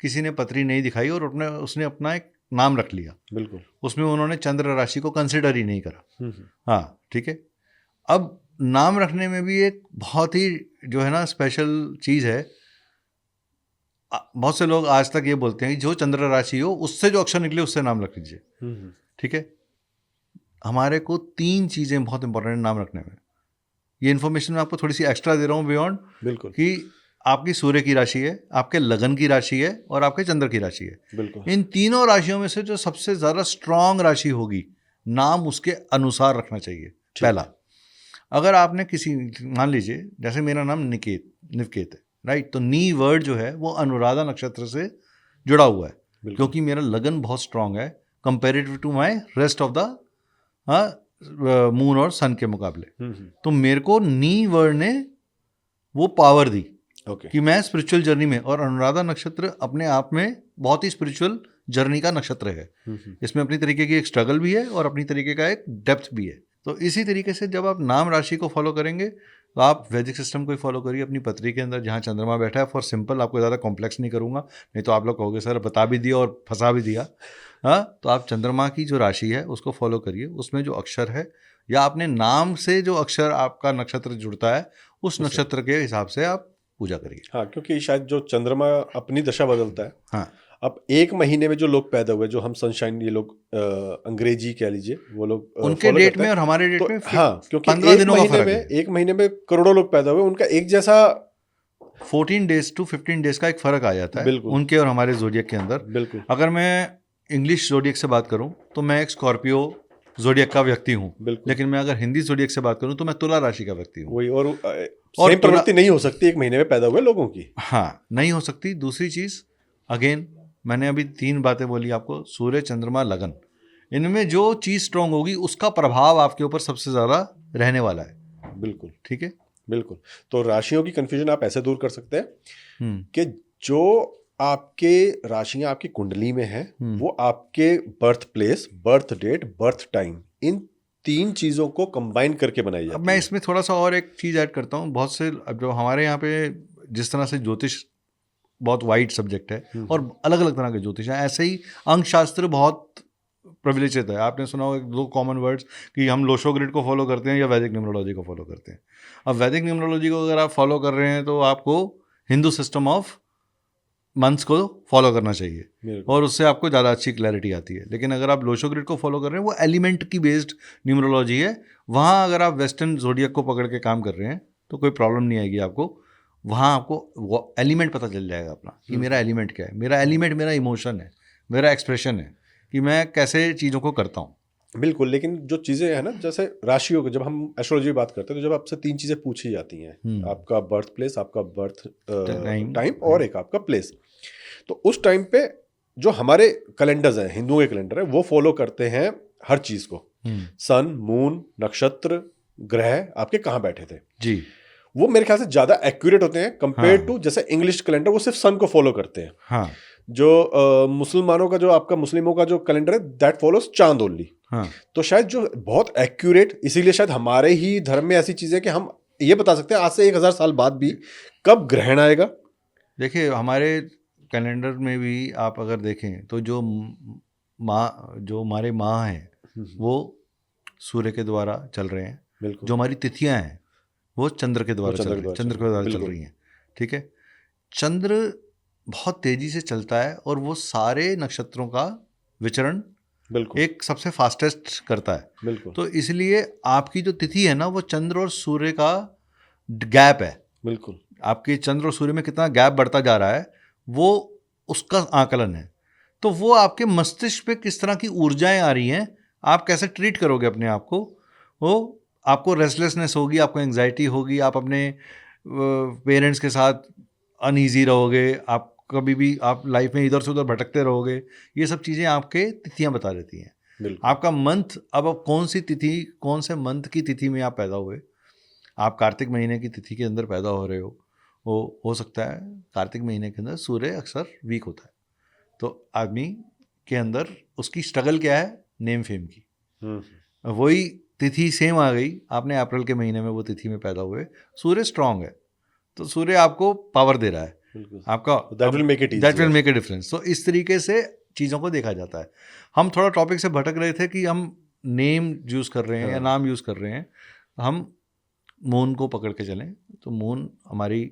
किसी ने पत्री नहीं दिखाई और उसने अपना एक नाम रख लिया, बिल्कुल, उसमें उन्होंने चंद्र राशि को कंसिडर ही नहीं करा। हाँ, ठीक है। अब नाम रखने में भी एक बहुत ही जो है ना स्पेशल चीज़ है। बहुत से लोग आज तक ये बोलते हैं कि जो चंद्र राशि हो उससे जो अक्षर निकले उससे नाम रख लीजिए। ठीक है। हमारे को 3 चीज़ें बहुत इंपॉर्टेंट नाम रखने में। ये इन्फॉर्मेशन मैं आपको थोड़ी सी एक्स्ट्रा दे रहा हूँ बियॉन्ड, बिल्कुल, कि आपकी सूर्य की राशि है, आपके लगन की राशि है और आपके चंद्र की राशि है। बिल्कुल। इन तीनों राशियों में से जो सबसे ज़्यादा स्ट्रांग राशि होगी, नाम उसके अनुसार रखना चाहिए। पहला, अगर आपने किसी, मान लीजिए जैसे मेरा नाम निकेत है, राइट, तो नी वर्ड जो है वो अनुराधा नक्षत्र से जुड़ा हुआ है, क्योंकि मेरा लगन बहुत स्ट्रांग है comparative to my rest of the moon और सन के मुकाबले। तो मेरे को नी वर्ड ने वो पावर दी कि मैं स्पिरिचुअल जर्नी में, और अनुराधा नक्षत्र अपने आप में बहुत ही स्पिरिचुअल जर्नी का नक्षत्र है। इसमें अपनी तरीके की एक स्ट्रगल भी है और अपनी तरीके का एक डेप्थ भी है। तो इसी तरीके से जब आप नाम राशि को फॉलो करेंगे तो आप वैदिक सिस्टम को ही फॉलो करिए अपनी पत्री के अंदर जहाँ चंद्रमा बैठा है। फॉर सिंपल, आपको ज़्यादा कॉम्प्लेक्स नहीं करूँगा, नहीं तो आप लोग कहोगे सर बता भी दिया और फंसा भी दिया। हाँ, तो आप चंद्रमा की जो राशि है उसको फॉलो करिए, उसमें जो अक्षर है या अपने नाम से जो अक्षर आपका नक्षत्र जुड़ता है उस नक्षत्र के हिसाब से आप पूजा करिए। हाँ, क्योंकि शायद जो चंद्रमा अपनी दशा बदलता है। हाँ, अब एक महीने में जो लोग पैदा हुए, जो हम सनशाइन, ये लोग अंग्रेजी कह लीजिए, वो लोग उनके डेट में और हमारे डेट में हाँ, क्योंकि 15 दिनों का फर्क है। एक महीने में करोड़ों लोग पैदा हुए, उनका एक जैसा 14 डेज टू 15 डेज का एक फ़र्क आ जाता है उनके और हमारे जोडियक के अंदर। बिल्कुल। अगर मैं इंग्लिश जोडियक से बात करूं तो मैं एक स्कॉर्पियो जोडियक का व्यक्ति हूं, लेकिन मैं अगर हिंदी जोडियक से बात करूं तो मैं तुला राशि का व्यक्ति हूं। वही, और सेम प्रवृत्ति नहीं हो सकती एक महीने में पैदा हुए लोगों की। हाँ, नहीं हो सकती। दूसरी चीज़, अगेन मैंने अभी 3 बातें बोली आपको, सूर्य, चंद्रमा, लगन, इनमें जो चीज़ स्ट्रांग होगी उसका प्रभाव आपके ऊपर सबसे ज़्यादा रहने वाला है। बिल्कुल, ठीक है, बिल्कुल। तो राशियों की कंफ्यूजन आप ऐसे दूर कर सकते हैं कि जो आपके राशियां आपकी कुंडली में है वो आपके birth place, birth date, birth time, इन 3 चीज़ों को कंबाइन करके बनाई जाती है। अब मैं इसमें थोड़ा सा और एक चीज़ ऐड करता हूँ। बहुत से, अब जो हमारे यहाँ पे जिस तरह से ज्योतिष बहुत वाइड सब्जेक्ट है और अलग अलग तरह के ज्योतिष हैं, ऐसे ही अंकशास्त्र बहुत प्रिविलेजेड है। आपने सुना होगा 2 कॉमन वर्ड्स कि हम लोशो ग्रिड को फॉलो करते हैं या वैदिक न्यूमरोलॉजी को फॉलो करते हैं। अब वैदिक न्यूमरोलॉजी को अगर आप फॉलो कर रहे हैं तो आपको हिंदू सिस्टम ऑफ मंथ्स को फॉलो करना चाहिए, बिल्कुल। और उससे आपको ज़्यादा अच्छी क्लैरिटी आती है। लेकिन अगर आप लोशो ग्रिड को फॉलो कर रहे हैं, वो एलिमेंट की बेस्ड न्यूमरोलॉजी है। वहाँ अगर आप वेस्टर्न ज़ोडिएक को पकड़ के काम कर रहे हैं तो कोई प्रॉब्लम नहीं आएगी आपको। वहाँ आपको वो एलिमेंट पता चल जाएगा अपना कि मेरा एलिमेंट क्या है। मेरा एलिमेंट मेरा इमोशन है, मेरा एक्सप्रेशन है कि मैं कैसे चीज़ों को करता हूँ। बिल्कुल। लेकिन जो चीज़ें हैं ना, जैसे राशियों की जब हम एस्ट्रोलॉजी की बात करते हैं तो जब आपसे 3 चीज़ें पूछी जाती हैं, आपका बर्थ प्लेस, आपका बर्थ टाइम और एक आपका प्लेस। तो उस टाइम पे जो हमारे कैलेंडर्स हैं, हिंदुओं के कैलेंडर है, वो फॉलो करते हैं हर चीज़ को। सन, मून, नक्षत्र, ग्रह आपके कहाँ बैठे थे जी, वो मेरे ख्याल से ज़्यादा एक्यूरेट होते हैं कंपेयर टू जैसे इंग्लिश कैलेंडर, वो सिर्फ सन को फॉलो करते हैं। हाँ जो मुसलमानों का जो आपका मुस्लिमों का जो कैलेंडर है दैट फॉलोज चांद ओनली। हाँ तो शायद जो बहुत एक्यूरेट, इसीलिए शायद हमारे ही धर्म में ऐसी चीज़ें कि हम ये बता सकते हैं आज से 1000 साल बाद भी कब ग्रहण आएगा। देखिए, हमारे कैलेंडर में भी आप अगर देखें तो जो हमारे माह हैं वो सूर्य के द्वारा चल रहे हैं। बिल्कुल। जो हमारी तिथियां हैं वो चंद्र के द्वारा चल बिल्कुल। रही हैं। ठीक है, चंद्र बहुत तेजी से चलता है और वो सारे नक्षत्रों का विचरण बिल्कुल एक सबसे फास्टेस्ट करता है। बिल्कुल तो इसलिए आपकी जो तिथि है ना, वो चंद्र और सूर्य का गैप है। बिल्कुल आपके चंद्र और सूर्य में कितना गैप बढ़ता जा रहा है वो उसका आकलन है। तो वो आपके मस्तिष्क पे किस तरह की ऊर्जाएं आ रही हैं, आप कैसे ट्रीट करोगे अपने आप को, वो आपको रेस्टलेसनेस होगी, आपको एंग्जाइटी होगी, आप अपने पेरेंट्स के साथ अनईजी रहोगे, आप कभी भी आप लाइफ में इधर से उधर भटकते रहोगे। ये सब चीज़ें आपके तिथियां बता देती हैं। बिल्कुल। आपका मंथ, अब आप कौन सी तिथि, कौन से मंथ की तिथि में आप पैदा हुए। आप कार्तिक महीने की तिथि के अंदर पैदा हो रहे हो सकता है कार्तिक महीने के अंदर सूर्य अक्सर वीक होता है, तो आदमी के अंदर उसकी स्ट्रगल क्या है, नेम फेम की। वही तिथि सेम आ गई, आपने अप्रैल के महीने में वो तिथि में पैदा हुए, सूर्य स्ट्रांग है तो सूर्य आपको पावर दे रहा है आपका, that will make a difference. तो इस तरीके से चीज़ों को देखा जाता है। हम थोड़ा टॉपिक से भटक रहे थे कि हम नेम यूज़ कर रहे हैं या नाम यूज़ कर रहे हैं। हम मून को पकड़ के चलें तो मून हमारी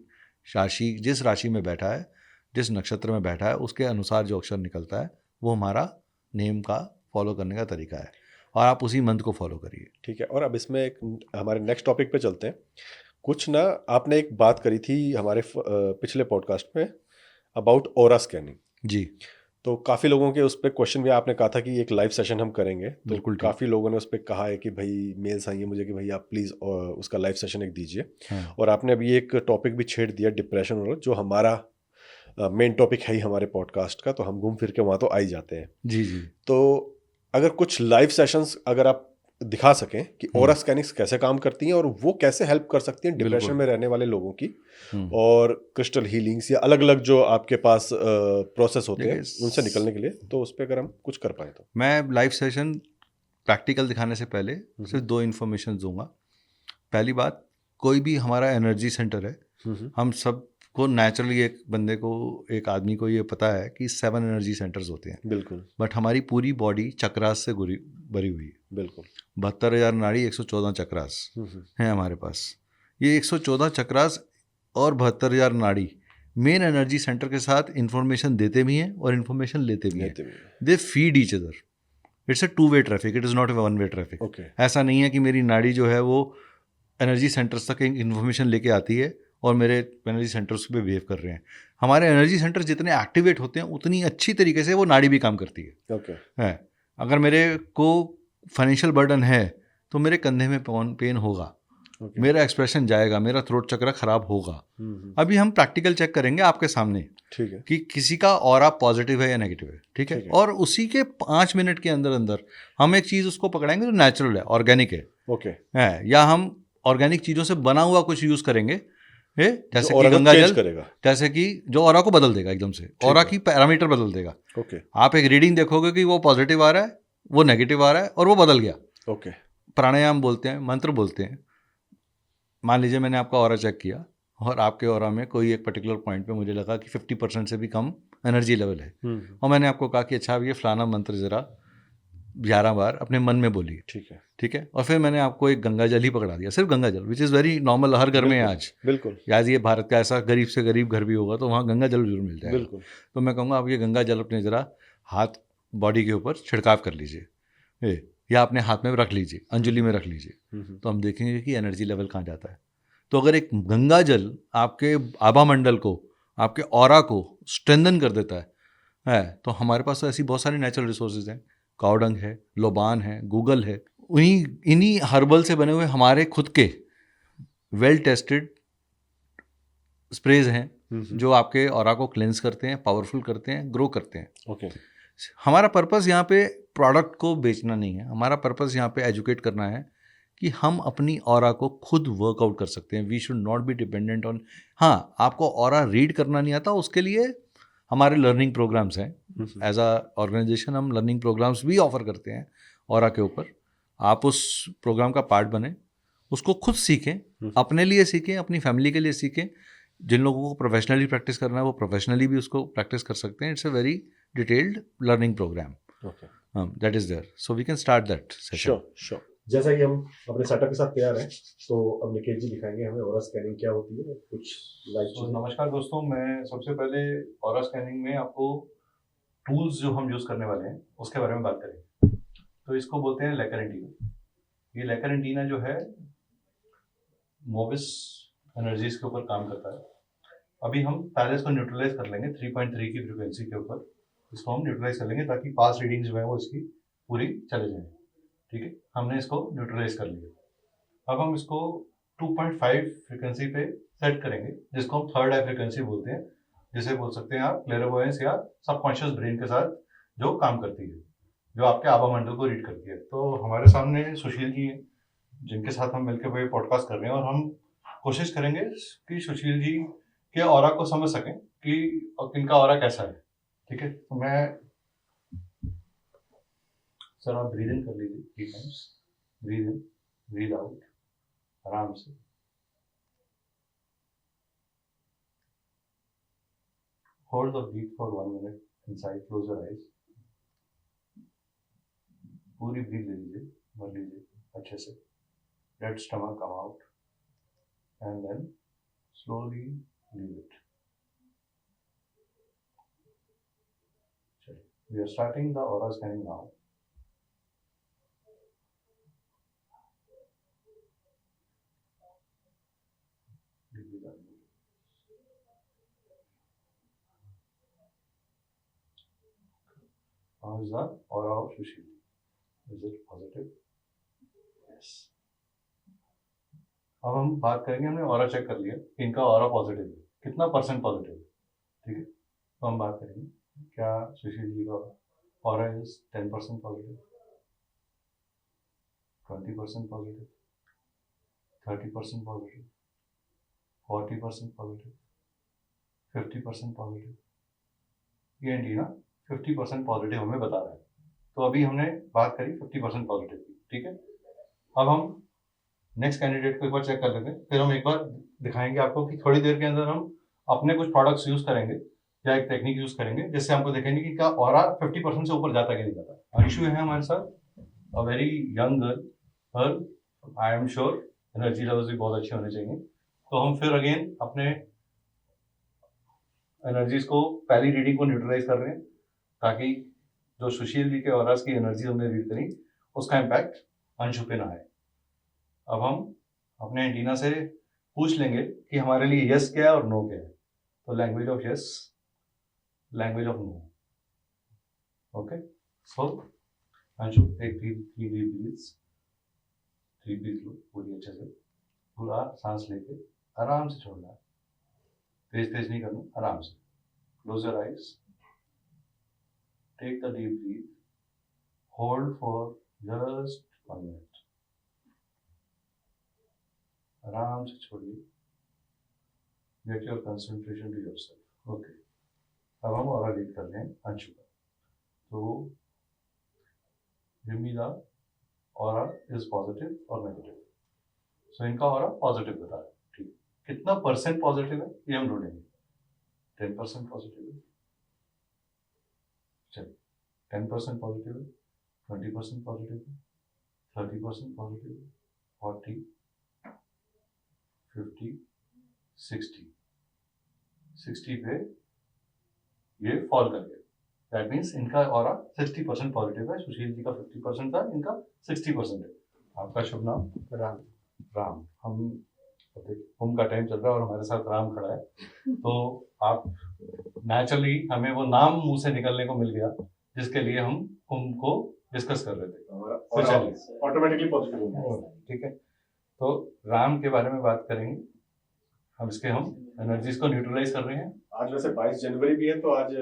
राशि, जिस राशि में बैठा है, जिस नक्षत्र में बैठा है, उसके अनुसार जो अक्षर निकलता है वो हमारा नेम का फॉलो करने का तरीका है, और आप उसी मंत्र को फॉलो करिए। ठीक है। और अब इसमें एक हमारे नेक्स्ट टॉपिक पे चलते हैं। कुछ ना आपने एक बात करी थी हमारे पिछले पॉडकास्ट में अबाउट ऑरा स्कैनिंग जी, तो काफ़ी लोगों के उस पर क्वेश्चन भी आपने कहा था कि एक लाइव सेशन हम करेंगे। तो बिल्कुल ठीक। काफ़ी लोगों ने उस पर कहा है कि भाई मेल्स आई है मुझे कि भाई आप प्लीज़ उसका लाइव सेशन एक दीजिए। हाँ। और आपने अभी एक टॉपिक भी छेड़ दिया डिप्रेशन, और जो हमारा मेन टॉपिक है ही हमारे पॉडकास्ट का, तो हम घूम फिर के वहाँ तो आ ही जाते हैं। जी जी। तो अगर कुछ लाइव सेशंस अगर आप दिखा सकें कि ऑरा स्कैनिंग्स कैसे काम करती हैं और वो कैसे हेल्प कर सकती हैं डिप्रेशन में रहने वाले लोगों की, और क्रिस्टल हीलिंग्स या अलग अलग जो आपके पास प्रोसेस होते हैं उनसे निकलने के लिए, तो उस पर अगर हम कुछ कर पाए तो। मैं लाइव सेशन प्रैक्टिकल दिखाने से पहले सिर्फ 2 इन्फॉर्मेशन दूंगा। पहली बात, कोई भी हमारा एनर्जी सेंटर है, हम सब को नेचुरली एक बंदे को, एक आदमी को ये पता है कि 7 एनर्जी सेंटर्स होते हैं। बिल्कुल। बट हमारी पूरी बॉडी चक्रास से भरी हुई है। बिल्कुल। 72,000 नाड़ी, 114 चक्रास हैं हमारे पास। ये 114 चक्रास और 72,000 नाड़ी मेन एनर्जी सेंटर के साथ इंफॉर्मेशन देते भी हैं और इंफॉर्मेशन लेते भी हैं। They feed each other. It's a two way traffic, it is not a one way traffic. Okay. ऐसा नहीं है कि मेरी नाड़ी जो है वो एनर्जी सेंटर्स तक इंफॉर्मेशन लेके आती है और मेरे एनर्जी सेंटर्स पे बिहेव कर रहे हैं। हमारे एनर्जी सेंटर जितने एक्टिवेट होते हैं उतनी अच्छी तरीके से वो नाड़ी भी काम करती है। ओके। है, अगर मेरे को फाइनेंशियल बर्डन है तो मेरे कंधे में पेन होगा, मेरा एक्सप्रेशन जाएगा, मेरा थ्रोट चक्र खराब होगा। अभी हम प्रैक्टिकल चेक करेंगे आपके सामने, ठीक है, कि किसी का ऑरा पॉजिटिव है या नेगेटिव है। ठीक है। और उसी के 5 मिनट के अंदर अंदर हम एक चीज़ उसको पकड़ाएंगे जो नेचुरल है, ऑर्गेनिक है। ओके। है, या हम ऑर्गेनिक चीज़ों से बना हुआ कुछ यूज़ करेंगे, जैसे कि गंगा जल करेगा, जैसे कि जो ऑरा को बदल देगा, एकदम से ऑरा की पैरामीटर बदल देगा। ओके। आप एक रीडिंग देखोगे कि वो पॉजिटिव आ रहा है, वो नेगेटिव आ रहा है, और वो बदल गया। ओके। प्राणायाम बोलते हैं, मंत्र बोलते हैं। मान लीजिए मैंने आपका ऑरा चेक किया और आपके ऑरा में कोई एक पर्टिकुलर पॉइंट पे मुझे लगा कि 50% से भी कम एनर्जी लेवल है, और मैंने आपको कहा कि अच्छा अब ये फलाना मंत्र ज़रा 11 बार अपने मन में बोलिए, ठीक है, ठीक है। और फिर मैंने आपको एक गंगा जल ही पकड़ा दिया, सिर्फ गंगा जल, विच इज़ वेरी नॉर्मल, हर घर में है आज। बिल्कुल आज ये भारत का ऐसा गरीब से गरीब घर भी होगा तो वहाँ गंगा जल जरूर मिल जाएगा। बिल्कुल। तो मैं कहूँगा आप ये गंगा जल अपने ज़रा हाथ बॉडी के ऊपर छिड़काव कर लीजिए, या अपने हाथ में रख लीजिए, अंजलि में रख लीजिए, तो हम देखेंगे कि एनर्जी लेवल कहाँ जाता है। तो अगर एक गंगा जल आपके आभा मंडल को, आपके ऑरा को स्ट्रेंथन कर देता है तो हमारे पास तो ऐसी बहुत सारी नेचुरल रिसोर्सेज हैं, कावडंग है, लोबान है, गूगल है, इन्हीं हर्बल से बने हुए हमारे खुद के वेल टेस्टेड स्प्रेज हैं जो आपके ऑरा को क्लेंस करते हैं, पावरफुल करते हैं, ग्रो करते हैं। ओके, हमारा पर्पस यहाँ पे प्रोडक्ट को बेचना नहीं है, हमारा पर्पस यहाँ पे एजुकेट करना है कि हम अपनी ऑरा को खुद वर्कआउट कर सकते हैं। We should not be dependent on, हाँ आपको ऑरा रीड करना नहीं आता, उसके लिए हमारे लर्निंग प्रोग्राम्स हैं। एज अ ऑर्गेनाइजेशन हम लर्निंग प्रोग्राम्स भी ऑफर करते हैं ऑरा के ऊपर। आप उस प्रोग्राम का पार्ट बने, उसको खुद सीखें, अपने लिए सीखें, अपनी फैमिली के लिए सीखें। जिन लोगों को प्रोफेशनली प्रैक्टिस करना है वो प्रोफेशनली भी उसको प्रैक्टिस कर सकते हैं। It's a very detailed learning program that is there, so we can start that session. Sure sure. जैसा कि हम अपने सेटअप के साथ तैयार हैं, तो अब निकेत जी दिखाएंगे हमें ऑरा स्कैनिंग क्या होती है, कुछ लाइव। नमस्कार दोस्तों, मैं सबसे पहले ऑरा स्कैनिंग में आपको टूल्स जो हम यूज़ करने वाले हैं उसके बारे में बात करेंगे। तो इसको बोलते हैं लेकर एंटीना। ये लेकर एंटीना जो है मोविस एनर्जीज के ऊपर काम करता है। अभी हम पहले इसको न्यूट्रलाइज कर लेंगे 3.3 की फ्रीक्वेंसी के ऊपर, इसको हम न्यूट्रलाइज कर लेंगे ताकि पास रीडिंग्स जो है वो इसकी पूरी चले जाए, ठीक है। हमने इसको न्यूट्रलाइज कर लिया। अब हम इसको 2.5 फ्रीक्वेंसी पे सेट करेंगे, जिसको हम थर्ड आई फ्रीक्वेंसी बोलते हैं, जिसे बोल सकते हैं आप क्लेयरवॉयंस या सबकॉन्शियस ब्रेन के साथ जो काम करती है, जो आपके आभा मंडल को रीड करती है। तो हमारे सामने सुशील जी हैं, जिनके साथ हम मिलकर वही पॉडकास्ट कर रहे हैं, और हम कोशिश करेंगे कि सुशील जी के ऑरा को समझ सकें कि इनका ऑरा कैसा है, ठीक है। तो मैं सर, आप ब्रीद इन कर लीजिए 3 times, breathe in, breathe out, आराम से। Hold the breath for 1 minute inside, close your eyes. पूरी ब्रीथ ले लीजिए, भर लीजिए अच्छे से, let stomach come out and then slowly leave it. चलिए, we are starting the aura scanning now. How is the aura of Sushil? Is it positive? Yes. अब हम बात करेंगे, हमने ऑरा चेक कर लिया, इनका ऑरा पॉजिटिव है, कितना परसेंट पॉजिटिव है, ठीक है। तो हम बात करेंगे क्या सुशील जी का aura is 10% positive, 20% positive, 30% positive, 40% positive, 50% positive. ये एंटीना 50% पॉजिटिव हमें बता रहा है। तो अभी हमने बात करी 50% पॉजिटिव की, ठीक है। अब हम नेक्स्ट कैंडिडेट को एक बार चेक कर लेते हैं, फिर हम एक बार दिखाएंगे आपको कि थोड़ी देर के अंदर हम अपने कुछ प्रोडक्ट्स यूज करेंगे या एक टेक्निक यूज करेंगे, जिससे हमको देखेंगे कि क्या ऑरा 50% से ऊपर जाता कि नहीं जाता। अंशु है हमारे साथ, a very young girl, I am sure energy levels भी बहुत अच्छे होने चाहिए। तो हम फिर अगेन अपने एनर्जीज को, पहली रीडिंग को न्यूट्रलाइज कर रहे हैं, ताकि जो सुशील जी के ऑरास की एनर्जी हमने रीड करी उसका इम्पैक्ट अंशु पे ना आए। अब हम अपने एंटीना से पूछ लेंगे कि हमारे लिए यस क्या है और नो क्या है। तो language of yes, language of no. Okay, so Anshu take 3 deep breaths, 3 breath लो पूरी अच्छे से, पूरा सांस लेके आराम से छोड़ना है, तेज तेज नहीं करना, आराम से। Close your eyes, take the deep breath, hold for just 1 minute, आराम से छोड़िए, get your concentration to yourself. Okay, अब हम ऑरा रीड कर रहे हैं अंशु का। तो give me the aura is positive or negative. So इनका ऑरा पॉजिटिव बता रहा है, ठीक। कितना परसेंट पॉजिटिव है ये हम ढूंढेंगे। 10% पॉजिटिव है, चलिए 10% पॉजिटिव है, 20% पॉजिटिव, 30% पॉजिटिव, 40, 50, 60 पे ये फॉल कर गया। दैट मीन्स इनका ऑरा 60% पॉजिटिव है, सुशील जी का 50% था, इनका 60% है। आपका शुभ नाम? राम। राम। हम कुंभ का टाइम चल रहा है और हमारे साथ राम खड़ा है, तो आप नेचुरली हमें वो नाम मुंह से निकलने को मिल गया जिसके लिए हम कुंभ को डिस्कस कर रहे थे। तो चलिए ऑटोमेटिकली पॉजिटिव हो गया। ठीक है, तो राम के बारे में बात करेंगे हम। एनर्जीज को न्यूट्रलाइज कर रहे हैं। आज वैसे 22 जनवरी भी है, तो आज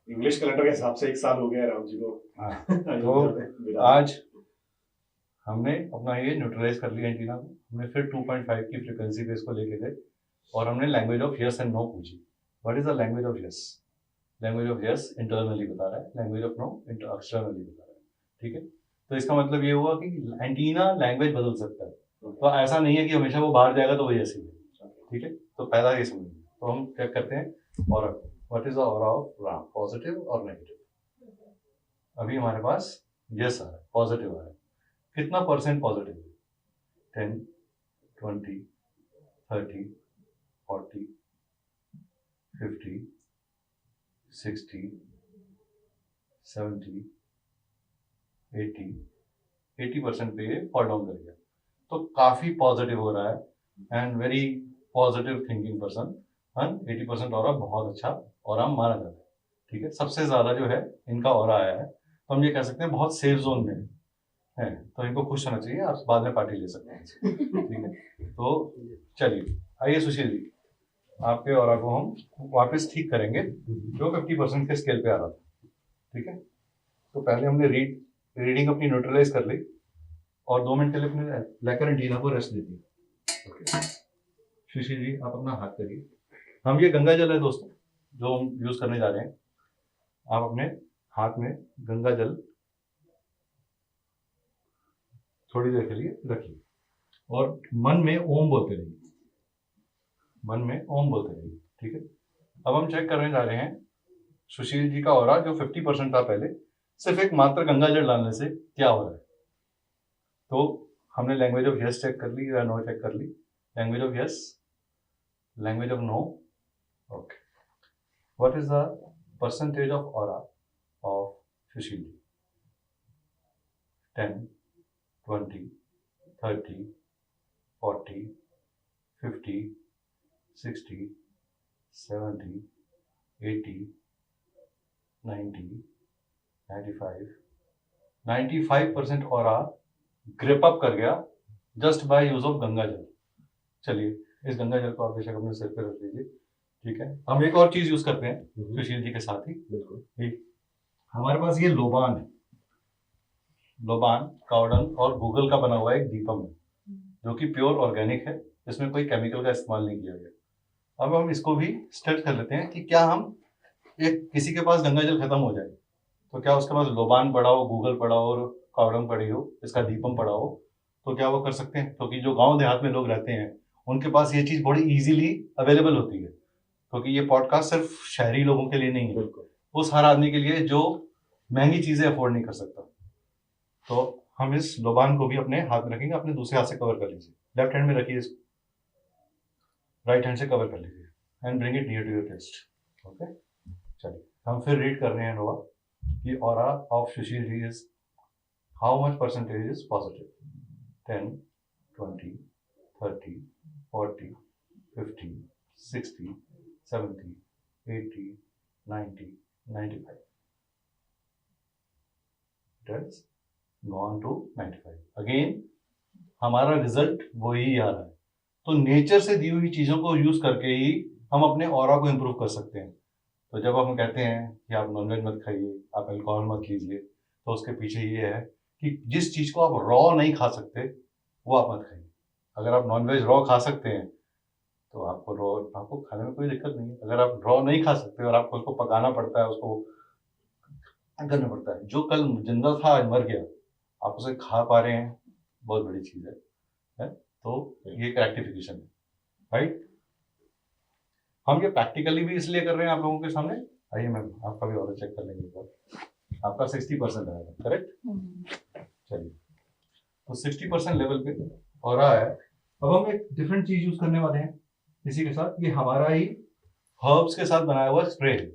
इंग्लिश कैलेंडर के हिसाब से 1 साल हो गया है राम जी को। हाँ, तो आज हमने अपना ये न्यूट्रलाइज कर लिया एंटीना को। हमने फिर 2.5 की फ्रीक्वेंसी पे इसको लेके गए और हमने language of yes and no पूछी। What is the language of yes? Language of yes internally बता रहा है, लैंग्वेज ऑफ नो एक्सटर्नली बता रहा है। ठीक है, तो इसका मतलब ये हुआ कि एंटीना लैंग्वेज बदल सकता है, तो ऐसा नहीं है कि हमेशा वो बाहर जाएगा तो वही ऐसी है। ठीक है, तो पहला ये समझिए। तो हम क्या करते हैं, aura. What is the aura of Ram, positive और नेगेटिव? अभी हमारे पास यस आ रहा है, पॉजिटिव आ रहा है। कितना परसेंट पॉजिटिव है? 10, 20, 30, 40, 50, 60, 70, 80% पे ये फॉल डाउन कर गया। तो काफी पॉजिटिव हो रहा है and very positive thinking person. 80% aura बहुत अच्छा ऑरा माना जाता है। ठीक है, सबसे ज्यादा जो है इनका ऑरा आया है, तो हम ये कह सकते हैं बहुत सेफ जोन में है, तो इनको खुश होना चाहिए। आप बाद में पार्टी ले सकते हैं। ठीक है, तो चलिए आइए सुशील जी, आपके ऑरा को हम वापस ठीक करेंगे जो 50% के स्केल पे आ रहा था। ठीक है, तो पहले हमने रीडिंग अपनी न्यूट्रलाइज कर ली और 2 मिनट के लिए अपने लेकर एंटीना को रेस्ट दे दी। ओके सुशील जी, आप अपना हाथ करिए। हम ये गंगा जल है दोस्तों जो हम यूज करने जा रहे हैं। आप अपने हाथ में गंगा जल थोड़ी देर के लिए रखिए और मन में ओम बोलते रहिए। मन में ओम बोलते रहिए। ठीक है, अब हम चेक करने जा रहे हैं सुशील जी का ऑरा जो 50% था पहले, सिर्फ एक मात्र गंगा जल डालने से क्या हो रहा है। तो हमने लैंग्वेज ऑफ यस चेक कर ली या नो चेक कर ली। Language of yes, language of no. Okay, what is the percentage of aura of Sushil ji? 10, 20, 30, 40, 50, 60, 70, 80, 90, 95% aura grip up कर गया just by use of Ganga जल। चलिए, इस गंगा जल को आप बेशक अपने सिर पे रख लीजिए। ठीक है, हम एक और चीज यूज करते हैं सुशील जी के साथ ही। बिल्कुल, हमारे पास ये लोबान है। लोबान कावडंग और गूगल का बना हुआ एक दीपम है जो कि प्योर ऑर्गेनिक है, इसमें कोई केमिकल का इस्तेमाल नहीं किया गया। अब हम इसको भी स्टडी कर लेते हैं कि क्या हम किसी के पास गंगा जल खत्म हो जाए तो क्या उसके पास लोबान पड़ा हो, गूगल पड़ा हो और कावडंग पड़ी हो, इसका दीपम पड़ा हो, तो क्या वो कर सकते हैं? क्योंकि जो गांव देहात में लोग रहते हैं उनके पास ये चीज बड़ी इजीली अवेलेबल होती है, क्योंकि ये पॉडकास्ट सिर्फ शहरी लोगों के लिए नहीं है, उस हर आदमी के लिए जो महंगी चीजें अफोर्ड नहीं कर सकता। तो हम इस लोबान को भी अपने हाथ में रखेंगे। अपने दूसरे हाथ से कवर कर लीजिए, लेफ्ट हैंड में रखिए इसको, राइट हैंड से कवर कर लीजिए and bring it near to your chest. Okay, चलिए हम फिर रीड कर रहे हैं नोवा कि aura of Sushil ji is how much percentage is positive? 10, 20, 30, 40, 50, 60, 70, 80, 90, 95. It has gone to 95. Again, हमारा रिजल्ट वही आ रहा है। तो नेचर से दी हुई चीजों को यूज करके ही हम अपने ऑरा को इम्प्रूव कर सकते हैं। तो जब हम कहते हैं कि आप नॉनवेज मत खाइए, आप अल्कोहल मत लीजिए, तो उसके पीछे ये है कि जिस चीज को आप रॉ नहीं खा सकते वो आप मत खाइए। अगर आप नॉनवेज रॉ खा सकते हैं तो आपको खाने में कोई दिक्कत नहीं है। अगर आप रॉ नहीं खा सकते और आपको उसको पकाना पड़ता है, उसको करना पड़ता है, जो कल जिंदा था आज मर गया, आप उसे खा पा रहे हैं, बहुत बड़ी चीज है? तो ये एक रेक्टिफिकेशन है, राइट? हम ये प्रैक्टिकली भी इसलिए कर रहे हैं आप लोगों के सामने। आइए मैम, आपका भी ऑर्डर चेक कर लेंगे एक बार। आपका 60% आएगा, करेक्ट। चलिए, तो 60% लेवल पे ऑरा है। अब हम एक डिफरेंट चीज यूज करने वाले हैं इसी के साथ। ये हमारा ही हर्ब्स के साथ बनाया हुआ स्प्रे है,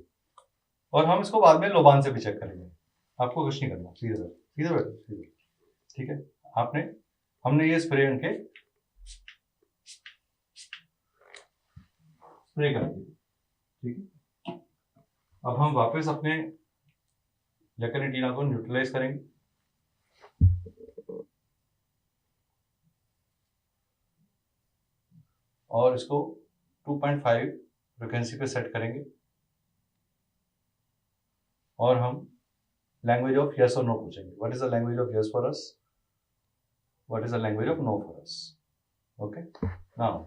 और हम इसको बाद में लोबान से भी चेक करेंगे। आपको कुछ नहीं करना, सीधे बैठो, सीधे बैठो, सीधे। ठीक है, हमने ये स्प्रे इनके स्प्रे कर दिया। ठीक है, अब हम वापस अपने लेकेनेटिना को न्यूट्रलाइज करेंगे। और इसको 2.5 फ्रिक्वेंसी पे सेट करेंगे, और हम लैंग्वेज ऑफ यस और नो पूछेंगे। What is the language of yes for us, what is the language of no for us. Okay, now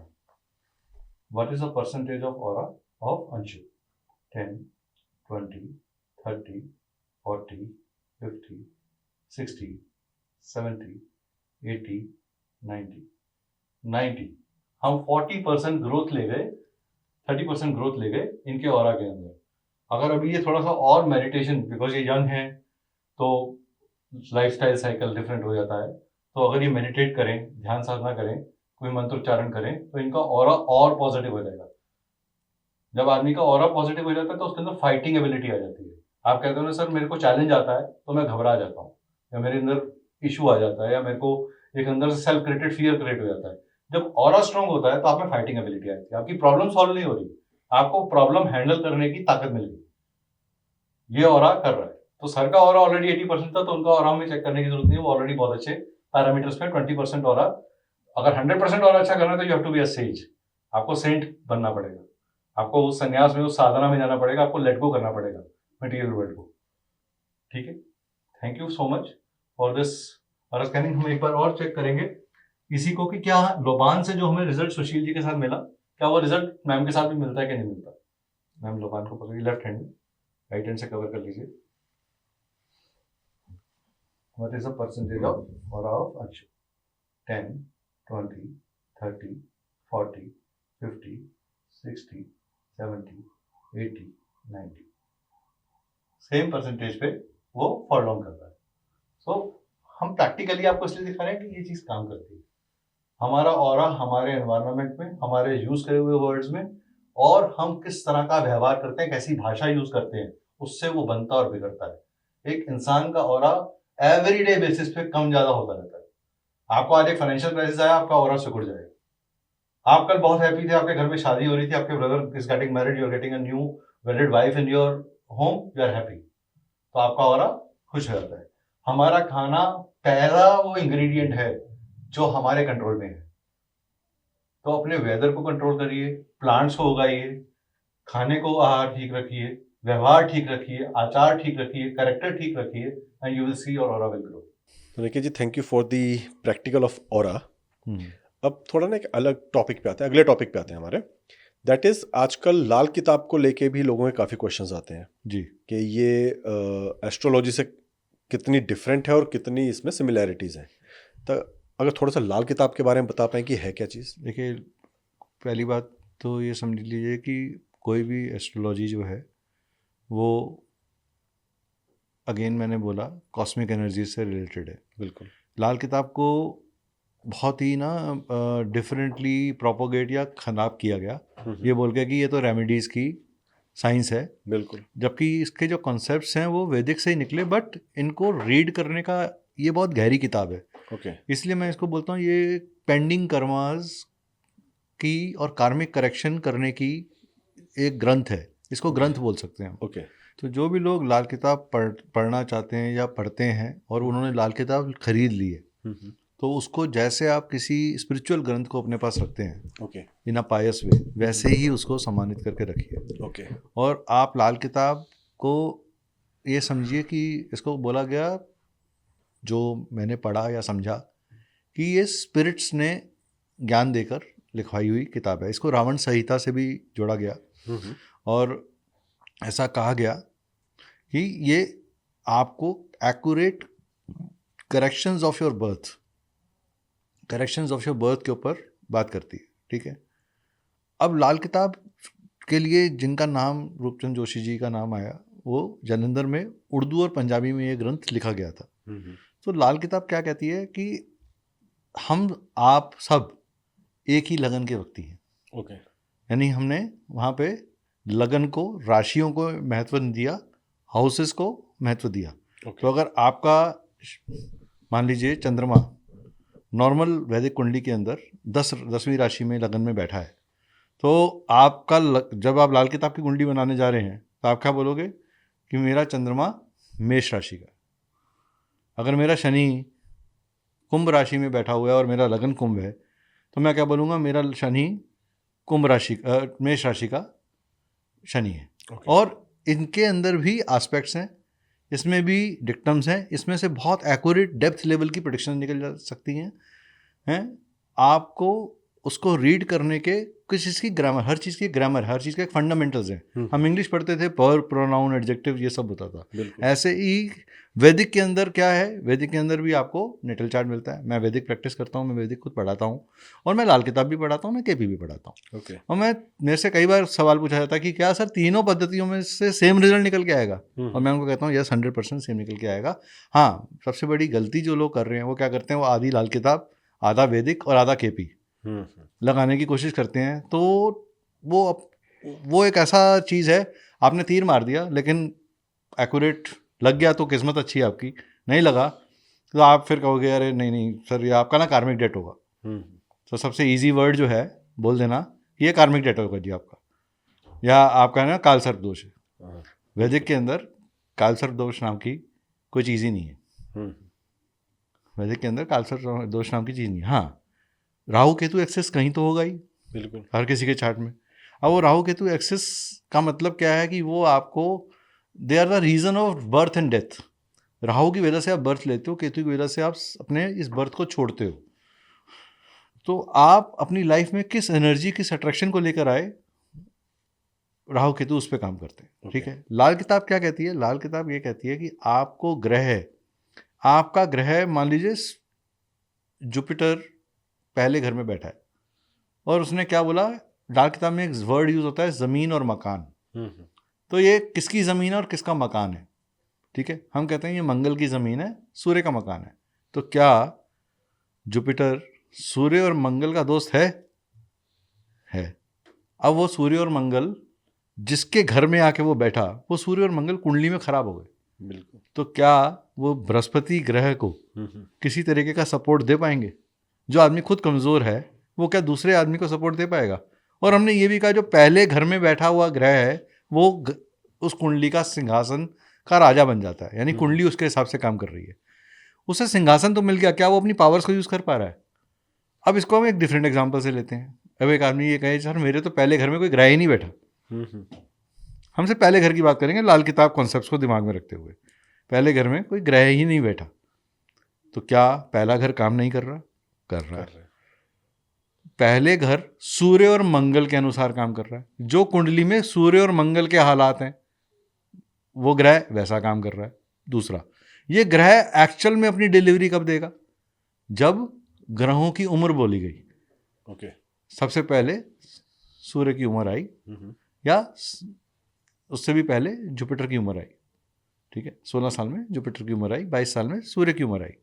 what is the percentage of aura of Anshu? 10, 20, 30, 40, 50, 60, 70, 80, 90। हम 40% growth ले गए, 30% growth ले गए इनके aura के अंदर। अगर अभी ये थोड़ा सा और मेडिटेशन, बिकॉज ये यंग है तो लाइफस्टाइल साइकिल डिफरेंट हो जाता है, तो अगर ये मेडिटेट करें, ध्यान साधना करें, कोई मंत्रोच्चारण करें, तो इनका ऑरा और पॉजिटिव हो जाएगा। जब आदमी का ऑरा पॉजिटिव हो जाता है तो उसके अंदर फाइटिंग एबिलिटी आ जाती है। आप कहते हो ना सर मेरे को चैलेंज आता है तो मैं घबरा जाता हूँ, या मेरे अंदर इशू आ जाता है, या मेरे को एक अंदर से सेल्फ क्रिएटेड फियर क्रिएट हो जाता है। जब ऑरा स्ट्रांग होता है तो आप में फाइटिंग एबिलिटी आती है, आपकी प्रॉब्लम सॉल्व नहीं हो रही, आपको प्रॉब्लम हैंडल करने की ताकत मिल गई। ये ऑरा कर रहा है। तो सर का ऑरा ऑलरेडी 80% था, तो उनका ऑरा में चेक करने की जरूरत नहीं है, वो ऑलरेडी बहुत अच्छे पैरामीटर्स पे 20% ऑरा। अगर 100% ऑरा अच्छा करना है तो you have to be a sage, आपको सेंट बनना पड़ेगा, आपको उस संन्यास में, उस साधना में जाना पड़ेगा, आपको लेट गो करना पड़ेगा मटेरियल वर्ल्ड को। ठीक है, thank you so much for this aura scanning. हम एक बार और चेक करेंगे इसी को कि क्या लोबान से जो हमें रिजल्ट सुशील जी के साथ मिला, क्या वो रिजल्ट मैम के साथ भी मिलता है कि नहीं मिलता। मैम लोबान को पकड़िए, लेफ्ट हैंड में, राइट हैंड से कवर कर लीजिए। What is the percentage of aura of Anshu? 10, 20, 30, 40, 50, 60, 70, 80, 90। Same percentage पे वो फॉल डाउन करता है। सो हम प्रैक्टिकली आपको इसलिए दिखा रहे हैं कि ये चीज काम करती है। हमारा ऑरा हमारे एनवायरनमेंट में, हमारे यूज करे हुए वर्ड्स में, और हम किस तरह का व्यवहार करते हैं, कैसी भाषा यूज करते हैं, उससे वो बनता और बिगड़ता है। एक इंसान का ऑरा एवरीडे बेसिस पे कम ज्यादा होता रहता है। आपको आज एक फाइनेंशियल क्राइसिस आया, आपका ऑरा सिकुड़ जाएगा। आप कल बहुत हैप्पी थे, आपके घर में शादी हो रही थी, आपके brother is getting married, you are getting a new wedded wife in your home, you are happy, तो आपका ऑरा खुश हो जाता है। हमारा खाना पहला वो इंग्रेडिएंट है जो हमारे कंट्रोल में है। तो अपने वेदर को कंट्रोल करिए, प्लांट्स को उगाइए, खाने को आहार ठीक रखिए, व्यवहार ठीक रखिए, आचार ठीक रखिए, कैरेक्टर ठीक रखिए, and you will see your aura will grow. तो Nikhil ji, thank you for the practical of aura. अब थोड़ा ना एक अलग टॉपिक पे आते हैं, अगले टॉपिक पे आते हैं हमारे, दैट इज आजकल लाल किताब को लेके भी लोगों के काफ़ी क्वेश्चंस आते हैं जी, कि ये एस्ट्रोलॉजी से कितनी डिफरेंट है और कितनी इसमें सिमिलैरिटीज़ हैं। तो अगर थोड़ा सा लाल किताब के बारे में बता पाएँ कि है क्या चीज़। देखिए, पहली बात तो ये समझ लीजिए कि कोई भी एस्ट्रोलॉजी जो है वो, अगेन मैंने बोला, कॉस्मिक एनर्जी से रिलेटेड है। बिल्कुल। लाल किताब को बहुत ही ना डिफरेंटली प्रोपोगेट या खराब किया गया, ये बोल के कि ये तो रेमेडीज़ की साइंस है। बिल्कुल। जबकि इसके जो कॉन्सेप्ट्स हैं वो वैदिक से ही निकले, बट इनको रीड करने का ये बहुत गहरी किताब है। ओके। इसलिए मैं इसको बोलता हूँ ये पेंडिंग कर्मास की और कार्मिक करेक्शन करने की एक ग्रंथ है, इसको ग्रंथ बोल सकते हैं हम। ओके। तो जो भी लोग लाल किताब पढ़ना चाहते हैं या पढ़ते हैं और उन्होंने लाल किताब खरीद ली है, तो उसको जैसे आप किसी स्पिरिचुअल ग्रंथ को अपने पास रखते हैं, ओके, इन अ पायस वे, वैसे ही उसको सम्मानित करके रखिए। ओके। और आप लाल किताब को ये समझिए कि इसको बोला गया, जो मैंने पढ़ा या समझा, कि ये स्पिरिट्स ने ज्ञान देकर लिखवाई हुई किताब है। इसको रावण संहिता से भी जोड़ा गया और ऐसा कहा गया कि ये आपको accurate corrections of your birth के ऊपर बात करती है। ठीक है, अब लाल किताब के लिए जिनका नाम, रूपचंद जोशी जी का नाम आया, वो जालंधर में उर्दू और पंजाबी में ये ग्रंथ लिखा गया था। तो लाल किताब क्या कहती है कि हम आप सब एक ही लगन के व्यक्ति हैं। ओके। यानी हमने वहाँ पे लगन को, राशियों को महत्व नहीं दिया, हाउसेस को महत्व दिया। तो अगर आपका मान लीजिए चंद्रमा नॉर्मल वैदिक कुंडली के अंदर 10वीं राशि में लगन में बैठा है, तो आपका जब आप लाल किताब की कुंडली बनाने जा रहे हैं तो आप क्या बोलोगे कि मेरा चंद्रमा मेष राशि का। अगर मेरा शनि कुंभ राशि में बैठा हुआ है और मेरा लगन कुंभ है तो मैं क्या बोलूँगा, मेरा शनि कुंभ राशि मेष राशि का शनि है। और इनके अंदर भी एस्पेक्ट्स हैं, इसमें भी डिक्टम्स हैं, इसमें से बहुत एक्यूरेट डेप्थ लेवल की प्रेडिक्शन निकल जा सकती हैं। आपको उसको रीड करने के किस चीज़ की ग्रामर, हर चीज़ की ग्रामर, हर चीज़ के फंडामेंटल्स हैं। हम इंग्लिश पढ़ते थे, पर, प्रोनाउन, एडजेक्टिव, ये सब होता था। ऐसे ही वैदिक के अंदर क्या है, वैदिक के अंदर भी आपको नेटल चार्ट मिलता है। मैं वैदिक प्रैक्टिस करता हूँ, मैं वैदिक खुद पढ़ाता हूँ और मैं लाल किताब भी पढ़ाता हूँ, मैं केपी भी पढ़ाता हूँ। और मेरे से कई बार सवाल पूछा जाता है कि क्या सर तीनों पद्धतियों में से सेम रिजल्ट निकल के आएगा? और मैं उनको कहता हूँ यस, 100% सेम निकल के आएगा। हाँ, सबसे बड़ी गलती जो लोग कर रहे हैं वो क्या करते हैं, वो आधी लाल किताब, आधा वैदिक और आधा केपी लगाने की कोशिश करते हैं। तो वो एक ऐसा चीज़ है, आपने तीर मार दिया लेकिन एक्यूरेट लग गया तो किस्मत अच्छी है आपकी, नहीं लगा तो आप फिर कहोगे अरे नहीं सर, ये आपका ना कार्मिक डेट होगा। तो सबसे इजी वर्ड जो है बोल देना, ये कार्मिक डेट होगा जी आपका, या आपका ना काल सर्प दोष है। वैदिक के अंदर काल सर्प दोष नाम की कोई चीज़ ही नहीं है। वैदिक के अंदर काल सर्प दोष नाम की चीज़ नहीं है। हाँ, राहु केतु एक्सेस कहीं तो होगा ही, बिल्कुल, हर किसी के चार्ट में। अब वो राहु केतु एक्सेस का मतलब क्या है कि वो आपको, they are the reason of birth and death. Rahu की वजह से आप बर्थ लेते हो, केतु की वजह से आप अपने इस बर्थ को छोड़ते हो। तो आप अपनी लाइफ में किस एनर्जी, किस अट्रैक्शन को लेकर आए, राहु केतु उस पर काम करते हैं। ठीक है। लाल किताब क्या कहती है? लाल किताब ये कहती है कि आपको आपका ग्रह मान लीजिए जुपिटर पहले घर में बैठा है और उसने क्या बोला, लाल किताब में एक वर्ड यूज होता है ज़मीन और मकान। तो ये किसकी ज़मीन है और किसका मकान है? ठीक है, हम कहते हैं ये मंगल की ज़मीन है, सूर्य का मकान है। तो क्या जुपिटर सूर्य और मंगल का दोस्त है? अब वो सूर्य और मंगल जिसके घर में आके वो बैठा, वो सूर्य और मंगल कुंडली में खराब हो गए। बिल्कुल। तो क्या वो बृहस्पति ग्रह को किसी तरीके का सपोर्ट दे पाएंगे? जो आदमी खुद कमज़ोर है वो क्या दूसरे आदमी को सपोर्ट दे पाएगा? और हमने ये भी कहा जो पहले घर में बैठा हुआ ग्रह है वो उस कुंडली का सिंहासन का राजा बन जाता है। यानी कुंडली उसके हिसाब से काम कर रही है, उसे सिंहासन तो मिल गया, क्या वो अपनी पावर्स को यूज़ कर पा रहा है? अब इसको हम एक डिफरेंट एग्जाम्पल से लेते हैं। अब एक आदमी ये कहे सर मेरे तो पहले घर में कोई ग्रह ही नहीं बैठा। हमसे पहले घर की बात करेंगे लाल किताब कॉन्सेप्ट्स को दिमाग में रखते हुए। पहले घर में कोई ग्रह ही नहीं बैठा, तो क्या पहला घर काम नहीं कर रहा? कर रहा है। पहले घर सूर्य और मंगल के अनुसार काम कर रहा है। जो कुंडली में सूर्य और मंगल के हालात हैं वो ग्रह वैसा काम कर रहा है। दूसरा, ये ग्रह एक्चुअल में अपनी डिलीवरी कब देगा? जब ग्रहों की उम्र बोली गई। ओके। सबसे पहले सूर्य की उम्र आई या उससे भी पहले जुपिटर की उम्र आई। ठीक है, 16 साल में जुपिटर की उम्र आई, 22 साल में सूर्य की उम्र आई।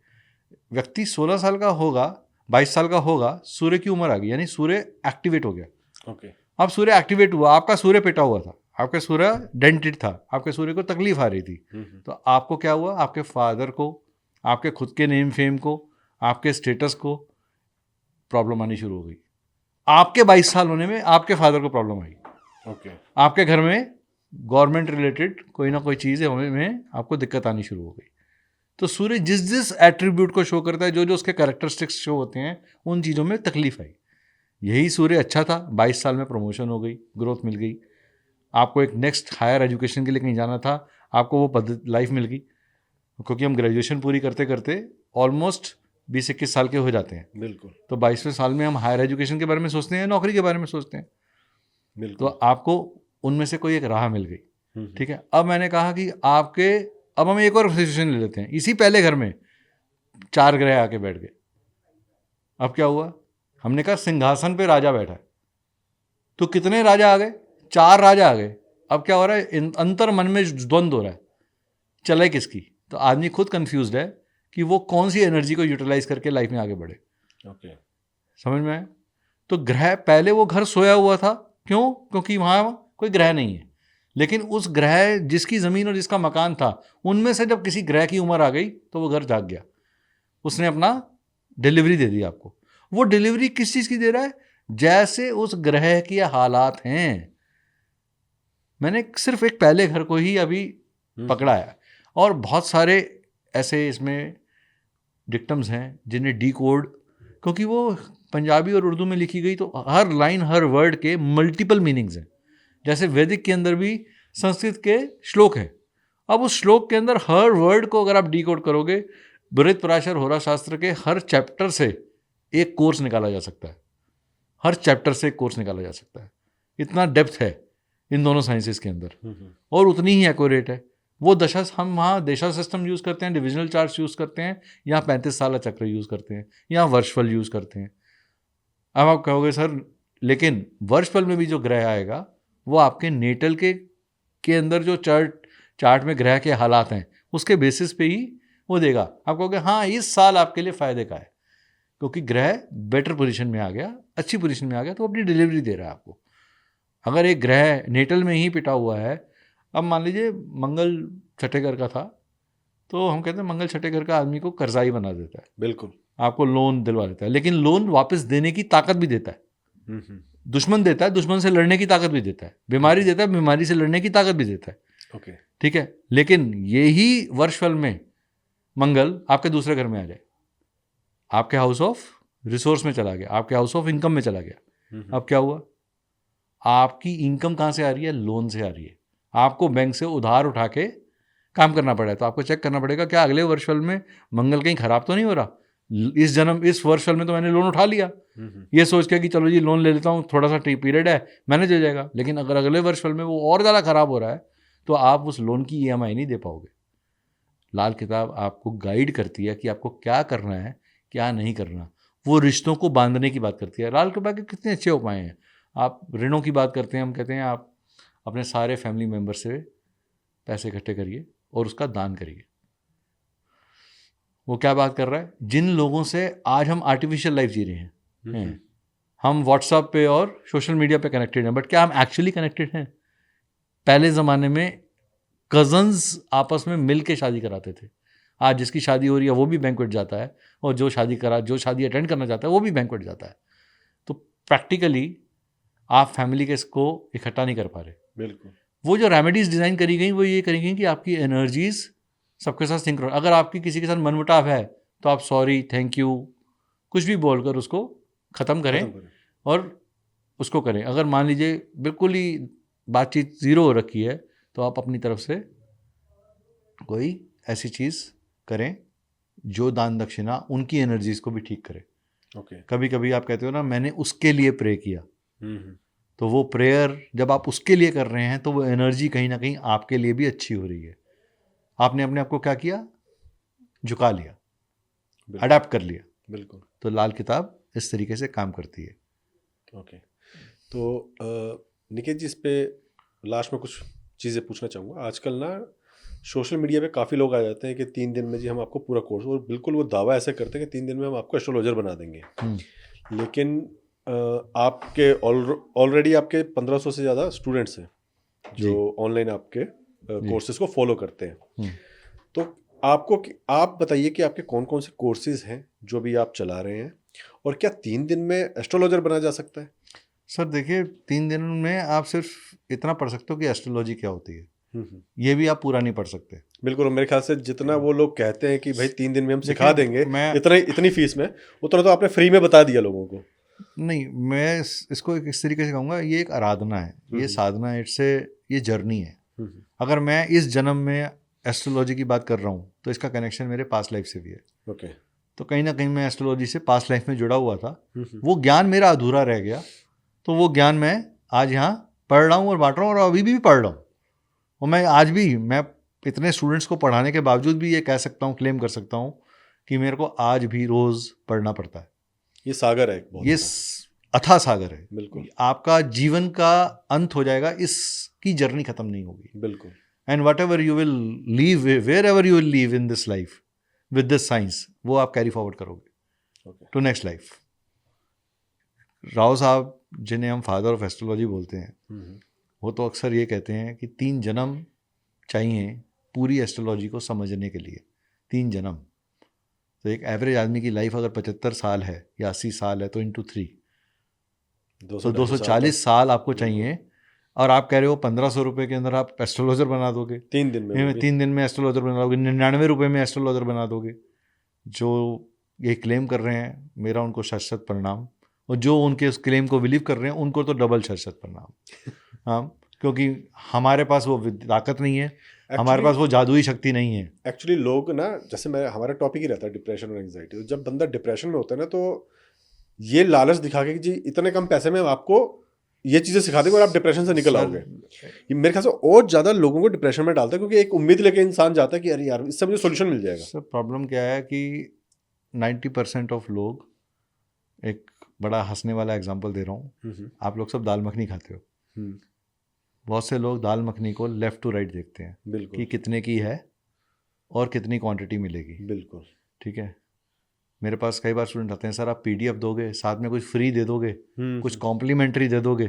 व्यक्ति 16 साल का होगा, 22 साल का होगा, सूर्य की उम्र आ गई, यानी सूर्य एक्टिवेट हो गया। ओके। अब सूर्य एक्टिवेट हुआ, आपका सूर्य पेटा हुआ था, आपका सूर्य डेंटेड था, आपके सूर्य को तकलीफ आ रही थी। तो आपको क्या हुआ? आपके फादर को, आपके खुद के नेम फेम को, आपके स्टेटस को प्रॉब्लम आनी शुरू हो गई। आपके 22 साल होने में आपके फादर को प्रॉब्लम आई। ओके। आपके घर में गवर्नमेंट रिलेटेड कोई ना कोई चीज़ होने में आपको दिक्कत आनी शुरू हो गई। तो सूर्य जिस जिस एट्रीब्यूट को शो करता है, जो जो उसके कैरेक्टरिस्टिक्स शो होते हैं, उन चीज़ों में तकलीफ आई। यही सूर्य अच्छा था, 22 साल में प्रमोशन हो गई, ग्रोथ मिल गई, आपको एक नेक्स्ट हायर एजुकेशन के लिए कहीं जाना था, आपको वो पद्धति लाइफ मिल गई। क्योंकि हम ग्रेजुएशन पूरी करते करते ऑलमोस्ट 20-21 साल के हो जाते हैं। बिल्कुल। तो 22वें साल में हम हायर एजुकेशन के बारे में सोचते हैं, नौकरी के बारे में सोचते हैं। बिल्कुल। तो आपको उनमें से कोई एक राह मिल गई। ठीक है, अब मैंने कहा कि अब हम एक और सिचुएशन ले लेते हैं। इसी पहले घर में 4 ग्रह आके बैठ गए। अब क्या हुआ? हमने कहा सिंहासन पे राजा बैठा है, तो कितने राजा आ गए? 4 राजा आ गए। अब क्या हो रहा है, अंतर मन में द्वंद्व हो रहा है, चले किसकी। तो आदमी खुद कंफ्यूज्ड है कि वो कौन सी एनर्जी को यूटिलाइज करके लाइफ में आगे बढ़े। ओके। समझ में आया? तो ग्रह, पहले वो घर सोया हुआ था, क्यों? क्योंकि वहाँ कोई ग्रह नहीं है। लेकिन उस ग्रह, जिसकी ज़मीन और जिसका मकान था, उनमें से जब किसी ग्रह की उम्र आ गई तो वो घर जाग गया, उसने अपना डिलीवरी दे दी आपको। वो डिलीवरी किस चीज़ की दे रहा है? जैसे उस ग्रह के हालात हैं। मैंने सिर्फ एक पहले घर को ही अभी पकड़ा है, और बहुत सारे ऐसे इसमें डिक्टम्स हैं जिन्हें डी कोड, क्योंकि वो पंजाबी और उर्दू में लिखी गई, तो हर लाइन, हर वर्ड के मल्टीपल मीनिंग्स हैं। जैसे वैदिक के अंदर भी संस्कृत के श्लोक हैं, अब उस श्लोक के अंदर हर वर्ड को अगर आप डी कोड करोगे, बृहत पराशर होरा शास्त्र के हर चैप्टर से एक कोर्स निकाला जा सकता है, हर चैप्टर से एक कोर्स निकाला जा सकता है। इतना डेप्थ है इन दोनों साइंसेस के अंदर, और उतनी ही एक्यूरेट है। वो दशा, हम वहाँ देशा सिस्टम यूज़ करते हैं, डिविजनल चार्ट्स यूज़ करते हैं, यहाँ 35 साला चक्र यूज़ करते हैं, यहाँ वर्षफल यूज़ करते हैं। अब आप कहोगे सर, लेकिन वर्षफल में भी जो ग्रह आएगा वो आपके नेटल के अंदर जो चार्ट में ग्रह के हालात हैं उसके बेसिस पे ही वो देगा। आप कहोगे हाँ इस साल आपके लिए फ़ायदे का है, क्योंकि ग्रह बेटर पोजीशन में आ गया, अच्छी पोजीशन में आ गया, तो अपनी डिलीवरी दे रहा है आपको। अगर एक ग्रह नेटल में ही पिटा हुआ है, अब मान लीजिए मंगल छठे घर का था, तो हम कहते हैं मंगल छठे घर का आदमी को कर्जाई बना देता है, बिल्कुल, आपको लोन दिलवा देता है, लेकिन लोन वापस देने की ताकत भी देता है। दुश्मन देता है, दुश्मन से लड़ने की ताकत भी देता है। बीमारी देता है, बीमारी से लड़ने की ताकत भी देता है। ओके, ठीक है, लेकिन यही वर्षफल में मंगल आपके दूसरे घर में आ जाए, आपके हाउस ऑफ रिसोर्स में चला गया, आपके हाउस ऑफ इनकम में चला गया। अब क्या हुआ? आपकी इनकम कहाँ से आ रही है? लोन से आ रही है। आपको बैंक से उधार उठा के काम करना पड़ा है, तो आपको चेक करना पड़ेगा क्या अगले वर्षफल में मंगल कहीं खराब तो नहीं हो रहा। इस वर्षफल में तो मैंने लोन उठा लिया, ये सोच के कि चलो जी लोन ले लेता हूँ, थोड़ा सा पीरियड है, मैनेज हो जाएगा। लेकिन अगर अगले वर्षफल में वो और ज़्यादा खराब हो रहा है, तो आप उस लोन की EMI नहीं दे पाओगे। लाल किताब आपको गाइड करती है कि आपको क्या करना है, क्या नहीं करना। वो रिश्तों को बांधने की बात करती है। लाल किताब के कितने अच्छे उपाय हैं। आप ऋणों की बात करते हैं, हम कहते हैं आप अपने सारे फैमिली मेम्बर से पैसे इकट्ठे करिए और उसका दान करिए। वो क्या बात कर रहा है? जिन लोगों से आज हम आर्टिफिशियल लाइफ जी रहे हैं, हम व्हाट्सएप पे और सोशल मीडिया पे कनेक्टेड हैं, बट क्या हम एक्चुअली कनेक्टेड हैं? पहले ज़माने में कज़न्स आपस में मिल के शादी कराते थे। आज जिसकी शादी हो रही है वो भी बैंक्वेट जाता है, और जो शादी अटेंड करना चाहता है वो भी बैंक्वेट जाता है। तो प्रैक्टिकली आप फैमिली के इसको इकट्ठा नहीं कर पा रहे। बिल्कुल। वो जो रेमेडीज़ डिज़ाइन करी गई वो ये करी गई कि आपकी एनर्जीज़ सबके साथ सिंक। अगर आपकी किसी के साथ मनमुटाव है तो आप सॉरी, थैंक यू, कुछ भी बोलकर उसको ख़त्म करें और उसको करें। अगर मान लीजिए बिल्कुल ही बातचीत ज़ीरो हो रखी है, तो आप अपनी तरफ से कोई ऐसी चीज़ करें जो दान दक्षिणा उनकी एनर्जीज़ को भी ठीक करे। ओके। कभी कभी आप कहते हो ना, मैंने उसके लिए प्रे किया, तो वो प्रेयर जब आप उसके लिए कर रहे हैं तो वो एनर्जी कहीं ना कहीं आपके लिए भी अच्छी हो रही है। आपने अपने आप को क्या किया? झुका लिया, अडेप्ट कर लिया। बिल्कुल। तो लाल किताब इस तरीके से काम करती है। ओके, तो निकेत जी, इस पे लास्ट में कुछ चीज़ें पूछना चाहूँगा। आजकल ना सोशल मीडिया पे काफ़ी लोग आ जाते हैं कि 3 दिन में जी हम आपको पूरा कोर्स, और बिल्कुल वो दावा ऐसे करते हैं कि 3 दिन में हम आपको एस्ट्रोलॉजर बना देंगे। लेकिन आपके ऑलरेडी आपके 1500 से ज़्यादा स्टूडेंट्स हैं जो ऑनलाइन आपके कोर्सेज को फॉलो करते हैं। तो आप बताइए कि आपके कौन कौन से कोर्सेज हैं जो भी आप चला रहे हैं, और क्या 3 दिन में एस्ट्रोलॉजर बना जा सकता है? सर देखिए, 3 दिन में आप सिर्फ इतना पढ़ सकते हो कि एस्ट्रोलॉजी क्या होती है, ये भी आप पूरा नहीं पढ़ सकते। बिल्कुल। और मेरे ख्याल से जितना वो लोग कहते हैं कि भाई 3 दिन में हम सिखा देंगे इतनी फीस में, उतना तो आपने फ्री में बता दिया लोगों को। नहीं, मैं इसको इस तरीके से कहूँगा, ये एक आराधना है, ये साधना है, ये जर्नी है। अगर मैं इस जन्म में एस्ट्रोलॉजी की बात कर रहा हूँ तो इसका कनेक्शन मेरे पास्ट लाइफ से भी है। ओके। तो कहीं ना कहीं मैं एस्ट्रोलॉजी से पास्ट लाइफ में जुड़ा हुआ था, वो ज्ञान मेरा अधूरा रह गया, तो वो ज्ञान मैं आज यहाँ पढ़ रहा हूँ और बांट रहा हूँ, और अभी भी पढ़ रहा हूँ। और मैं आज भी, मैं इतने स्टूडेंट्स को पढ़ाने के बावजूद भी ये कह सकता हूँ, क्लेम कर सकता हूँ कि मेरे को आज भी रोज़ पढ़ना पड़ता है। ये सागर है, ये अथाह सागर है, बिल्कुल आपका जीवन का अंत हो जाएगा, इसकी जर्नी खत्म नहीं होगी। बिल्कुल and whatever you will leave, wherever you will leave in this life with this science, वो आप कैरी फॉरवर्ड करोगे okay to next life. Rao साहब, जिन्हें हम फादर ऑफ एस्ट्रोलॉजी बोलते हैं, वो तो अक्सर ये कहते हैं कि 3 जन्म चाहिए पूरी एस्ट्रोलॉजी को समझने के लिए, 3 जन्म। तो एक एवरेज आदमी की लाइफ अगर 75 साल है या 80 साल है तो इंटू 3, तो 240 साल आपको चाहिए। और आप कह रहे हो 1500 रुपये के अंदर आप एस्ट्रोलॉजर बना दोगे, 3 दिन में, 3 दिन में एस्ट्रोलॉजर बना दोगे, 99 रुपये में एस्ट्रोलॉजर बना दोगे। जो ये क्लेम कर रहे हैं, मेरा उनको शत शत प्रणाम, और जो उनके उस क्लेम को बिलीव कर रहे हैं उनको तो डबल शत शत प्रणाम। हाँ, क्योंकि हमारे पास वो ताकत नहीं है, हमारे पास वो जादुई शक्ति नहीं है। एक्चुअली लोग ना, जैसे हमारा टॉपिक ही रहता है डिप्रेशन और एंग्जाइटी, तो जब बंदा डिप्रेशन में होता है ना, तो ये लालच दिखा के कि जी इतने कम पैसे में आपको ये चीज़ें सिखा देंगे और आप डिप्रेशन से निकल आओगे, ये मेरे ख्याल से और ज़्यादा लोगों को डिप्रेशन में डालता है, क्योंकि एक उम्मीद लेके इंसान जाता है कि अरे यार इससे मुझे सोल्यूशन मिल जाएगा। सर प्रॉब्लम क्या है कि 90% ऑफ लोग, एक बड़ा हंसने वाला एग्जांपल दे रहा हूँ, आप लोग सब दाल मखनी खाते हो, बहुत से लोग दाल मखनी को लेफ्ट टू राइट देखते हैं बिल्कुल कि कितने की है और कितनी क्वांटिटी मिलेगी। बिल्कुल ठीक है, मेरे पास कई बार स्टूडेंट आते हैं, सर आप PDF दोगे, साथ में कुछ फ्री दे दोगे, कुछ कॉम्प्लीमेंट्री दे दोगे।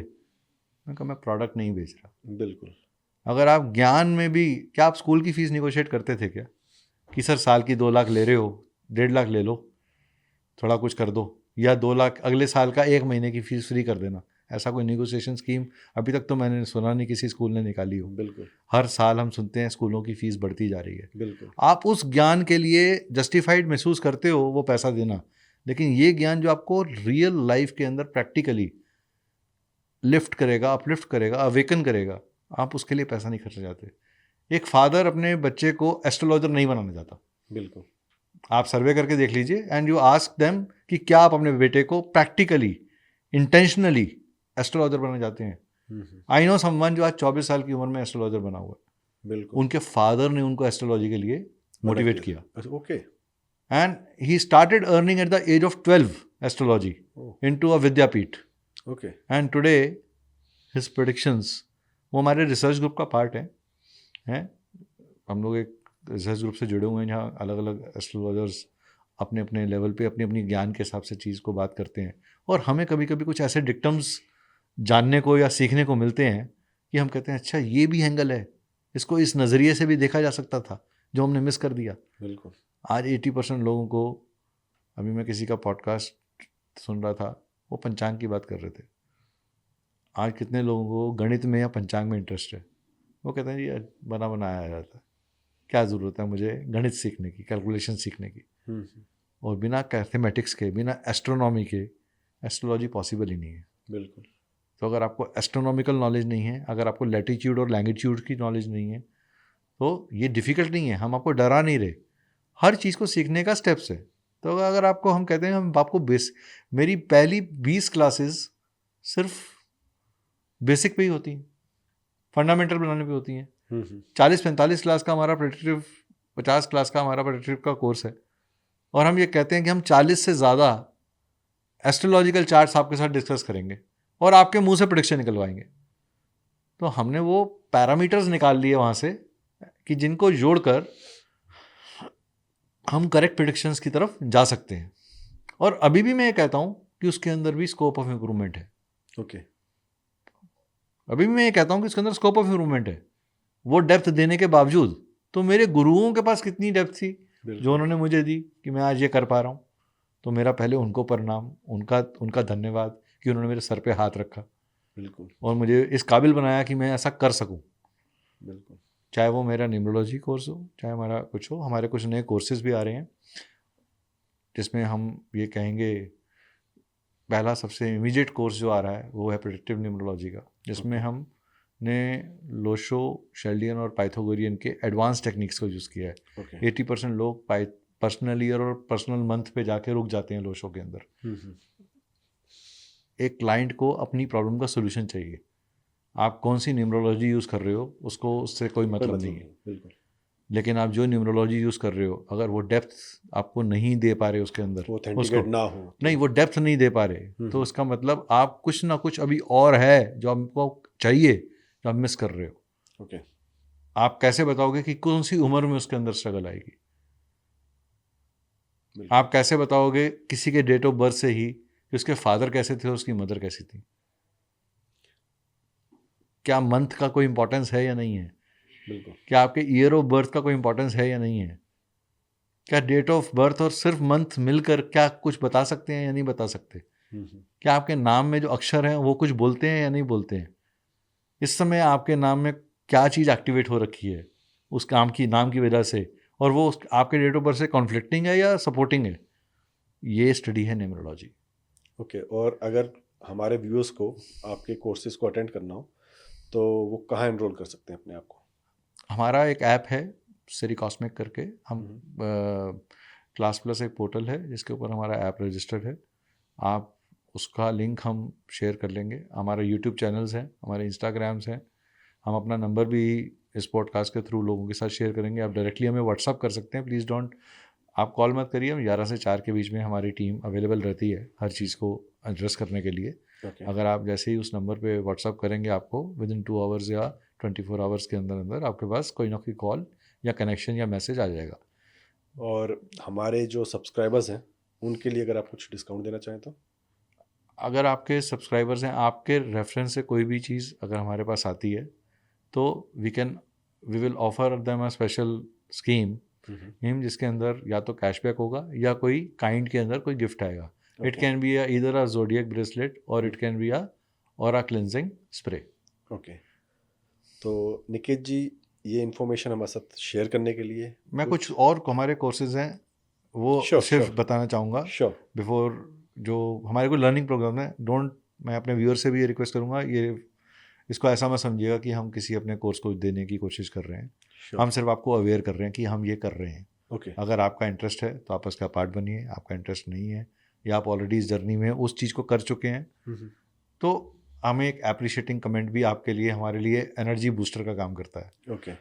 मैं कहा मैं प्रोडक्ट नहीं बेच रहा। बिल्कुल। अगर आप ज्ञान में भी, क्या आप स्कूल की फ़ीस निगोशिएट करते थे क्या, कि सर साल की 2 लाख ले रहे हो, 1.5 लाख ले लो, थोड़ा कुछ कर दो, या 2 लाख अगले साल का 1 महीने की फ़ीस फ्री कर देना? ऐसा कोई निगोशिएशन स्कीम अभी तक तो मैंने सुना नहीं किसी स्कूल ने निकाली हो। बिल्कुल हर साल हम सुनते हैं स्कूलों की फ़ीस बढ़ती जा रही है। बिल्कुल आप उस ज्ञान के लिए जस्टिफाइड महसूस करते हो वो पैसा देना, लेकिन ये ज्ञान जो आपको रियल लाइफ के अंदर प्रैक्टिकली लिफ्ट करेगा, अपलिफ्ट करेगा, अवेकन करेगा, आप उसके लिए पैसा नहीं खर्च जाते। एक फादर अपने बच्चे को एस्ट्रोलॉजर नहीं बनाना चाहता। बिल्कुल आप सर्वे करके देख लीजिए एंड यू आस्क देम कि क्या आप अपने बेटे को प्रैक्टिकली, इंटेंशनली एस्ट्रोलॉजर बनाना चाहते हैं। आई नो समवन जो आज 24 साल की उम्र में एस्ट्रोलॉजर बना हुआ है, बिल्कुल उनके फादर ने उनको एस्ट्रोलॉजी के लिए मोटिवेट किया, okay and he started earning at the age of 12 astrology into a vidyapeeth, okay and today his predictions, वो हमारे रिसर्च ग्रुप का पार्ट है। हम लोग एक रिसर्च ग्रुप से जुड़े हुए हैं जहाँ अलग अलग एस्ट्रोलॉजर्स अपने अपने लेवल पे अपने अपनी ज्ञान के हिसाब से चीज़ को बात करते हैं, और हमें कभी कभी कुछ ऐसे डिक्टम्स जानने को या सीखने को मिलते हैं कि हम कहते हैं अच्छा ये भी एंगल है, इसको इस नज़रिए से भी देखा जा सकता था, जो हमने मिस कर दिया। बिल्कुल आज 80% लोगों को, अभी मैं किसी का पॉडकास्ट सुन रहा था, वो पंचांग की बात कर रहे थे। आज कितने लोगों को गणित में या पंचांग में इंटरेस्ट है, वो कहते हैं जी बना बनाया जाता है, क्या ज़रूरत है मुझे गणित सीखने की, कैलकुलेशन सीखने की, और बिना मैथमेटिक्स के, बिना एस्ट्रोनॉमी के एस्ट्रोलॉजी पॉसिबल ही नहीं है। बिल्कुल तो अगर आपको एस्ट्रोनॉमिकल नॉलेज नहीं है, अगर आपको लैटिट्यूड और लैंगिट्यूड की नॉलेज नहीं है, तो ये डिफ़िकल्ट नहीं है, हम आपको डरा नहीं रहे, हर चीज़ को सीखने का स्टेप्स है। तो अगर आपको हम कहते हैं हम आपको मेरी पहली 20 क्लासेस सिर्फ बेसिक पे ही होती हैं, फंडामेंटल बनाने पे होती हैं। 40-45 क्लास का हमारा प्रेडिक्टिव, 50 क्लास का हमारा प्रेडिक्टिव का कोर्स है, और हम ये कहते हैं कि हम 40 से ज़्यादा एस्ट्रोलॉजिकल चार्ट्स आपके साथ डिस्कस करेंगे और आपके मुंह से प्रेडिक्शन निकलवाएंगे। तो हमने वो पैरामीटर्स निकाल लिए वहाँ से कि जिनको जोड़कर हम करेक्ट प्रेडिक्शंस की तरफ जा सकते हैं। और अभी भी मैं ये कहता हूँ कि उसके अंदर भी स्कोप ऑफ इम्प्रूवमेंट है। ओके अभी भी मैं ये कहता हूँ कि इसके अंदर स्कोप ऑफ इम्प्रूवमेंट है। वो डेप्थ देने के बावजूद, तो मेरे गुरुओं के पास कितनी डेप्थ थी जो उन्होंने मुझे दी कि मैं आज ये कर पा रहा हूँ। तो मेरा पहले उनको प्रणाम, उनका धन्यवाद कि उन्होंने मेरे सर पे हाथ रखा, बिल्कुल, और मुझे इस काबिल बनाया कि मैं ऐसा कर सकूं। बिल्कुल। चाहे वो मेरा न्यूमरोलॉजी कोर्स हो, चाहे हमारा कुछ हो। हमारे कुछ नए कोर्सेज भी आ रहे हैं जिसमें हम ये कहेंगे, पहला सबसे इमीडिएट कोर्स जो आ रहा है वो है प्रेडिक्टिव न्यूमरोलॉजी का, जिसमें हमने लोशो, शेल्डियन और पाइथागोरियन के एडवांस टेक्निक्स को यूज़ किया है। Okay. 80% लोग पर्सनल ईयर और पर्सनल मंथ पे जाके रुक जाते हैं लोशो के अंदर। एक क्लाइंट को अपनी प्रॉब्लम का सोल्यूशन चाहिए। आप कौन सी न्यूमरोलॉजी यूज़ कर रहे हो उसको, उससे कोई मतलब नहीं है। बिल्कुल। लेकिन आप जो न्यूमरोलॉजी यूज़ कर रहे हो, अगर वो डेप्थ आपको नहीं दे पा रहे उसके अंदर, ऑथेंटिकेट ना हो नहीं वो डेप्थ नहीं दे पा रहे, तो उसका मतलब आप कुछ ना कुछ अभी और है जो आपको चाहिए, जो आप मिस कर रहे हो। ओके आप कैसे बताओगे कि कौन सी उम्र में उसके अंदर स्ट्रगल आएगी? आप कैसे बताओगे किसी के डेट ऑफ बर्थ से ही कि उसके फादर कैसे थे, उसकी मदर कैसी थी? क्या मंथ का कोई इंपॉर्टेंस है या नहीं है? बिल्कुल क्या आपके ईयर ऑफ बर्थ का कोई इंपॉर्टेंस है या नहीं है? क्या डेट ऑफ बर्थ और सिर्फ मंथ मिलकर क्या कुछ बता सकते हैं या नहीं बता सकते? क्या आपके नाम में जो अक्षर हैं वो कुछ बोलते हैं या नहीं बोलते हैं? इस समय आपके नाम में क्या चीज़ एक्टिवेट हो रखी है उस काम की नाम की वजह से, और वो आपके डेट ऑफ बर्थ से कॉन्फ्लिक्टिंग है या सपोर्टिंग है? ये स्टडी है न्यूमरोलॉजी। ओके और अगर हमारे व्यूअर्स को आपके कोर्सेज को अटेंड करना हो तो वो कहाँ एनरोल कर सकते हैं अपने आप को? हमारा एक ऐप है सिरी कॉस्मिक करके, हम क्लास प्लस एक पोर्टल है जिसके ऊपर हमारा ऐप रजिस्टर्ड है। आप उसका लिंक हम शेयर कर लेंगे। हमारे यूट्यूब चैनल्स हैं, हमारे इंस्टाग्राम्स हैं। हम अपना नंबर भी इस पॉडकास्ट के थ्रू लोगों के साथ शेयर करेंगे। आप डायरेक्टली हमें व्हाट्सअप कर सकते हैं। प्लीज़ डोंट, आप कॉल मत करिए। हम 11 से 4 के बीच में हमारी टीम अवेलेबल रहती है हर चीज़ को एड्रेस करने के लिए। ओके अगर आप जैसे ही उस नंबर पे व्हाट्सअप करेंगे, आपको विद इन 2 आवर्स या 24 आवर्स के अंदर अंदर आपके पास कोई ना कोई कॉल या कनेक्शन या मैसेज आ जाएगा। और हमारे जो सब्सक्राइबर्स हैं उनके लिए अगर आप कुछ डिस्काउंट देना चाहें तो? अगर आपके सब्सक्राइबर्स हैं, आपके रेफरेंस से कोई भी चीज़ अगर हमारे पास आती है तो we will offer them a special scheme जिसके अंदर या तो कैशबैक होगा या कोई काइंड के अंदर कोई गिफ्ट आएगा। It can be either a zodiac bracelet or it can be a aura cleansing spray. Okay तो निकेत जी, ये इन्फॉर्मेशन हमारे साथ शेयर करने के लिए मैं कुछ और हमारे कोर्सेज हैं वो Sure, सिर्फ sure. बताना चाहूँगा श्योर बिफोर। जो हमारे को लर्निंग प्रोग्राम है, मैं अपने व्यूअर से भी ये रिक्वेस्ट करूँगा, ये इसको ऐसा मत समझिएगा कि हम किसी अपने कोर्स को देने की कोशिश कर रहे हैं। हम सिर्फ आपको अवेयर कर रहे हैं कि हम ये कर रहे हैं। ओके अगर आपका इंटरेस्ट है तो आप उसका पार्ट बनिए, आपका इंटरेस्ट नहीं है या आप ऑलरेडी इस जर्नी में उस चीज़ को कर चुके हैं तो हमें एक अप्रिशिएटिंग कमेंट भी आपके लिए, हमारे लिए एनर्जी बूस्टर का काम करता है। ओके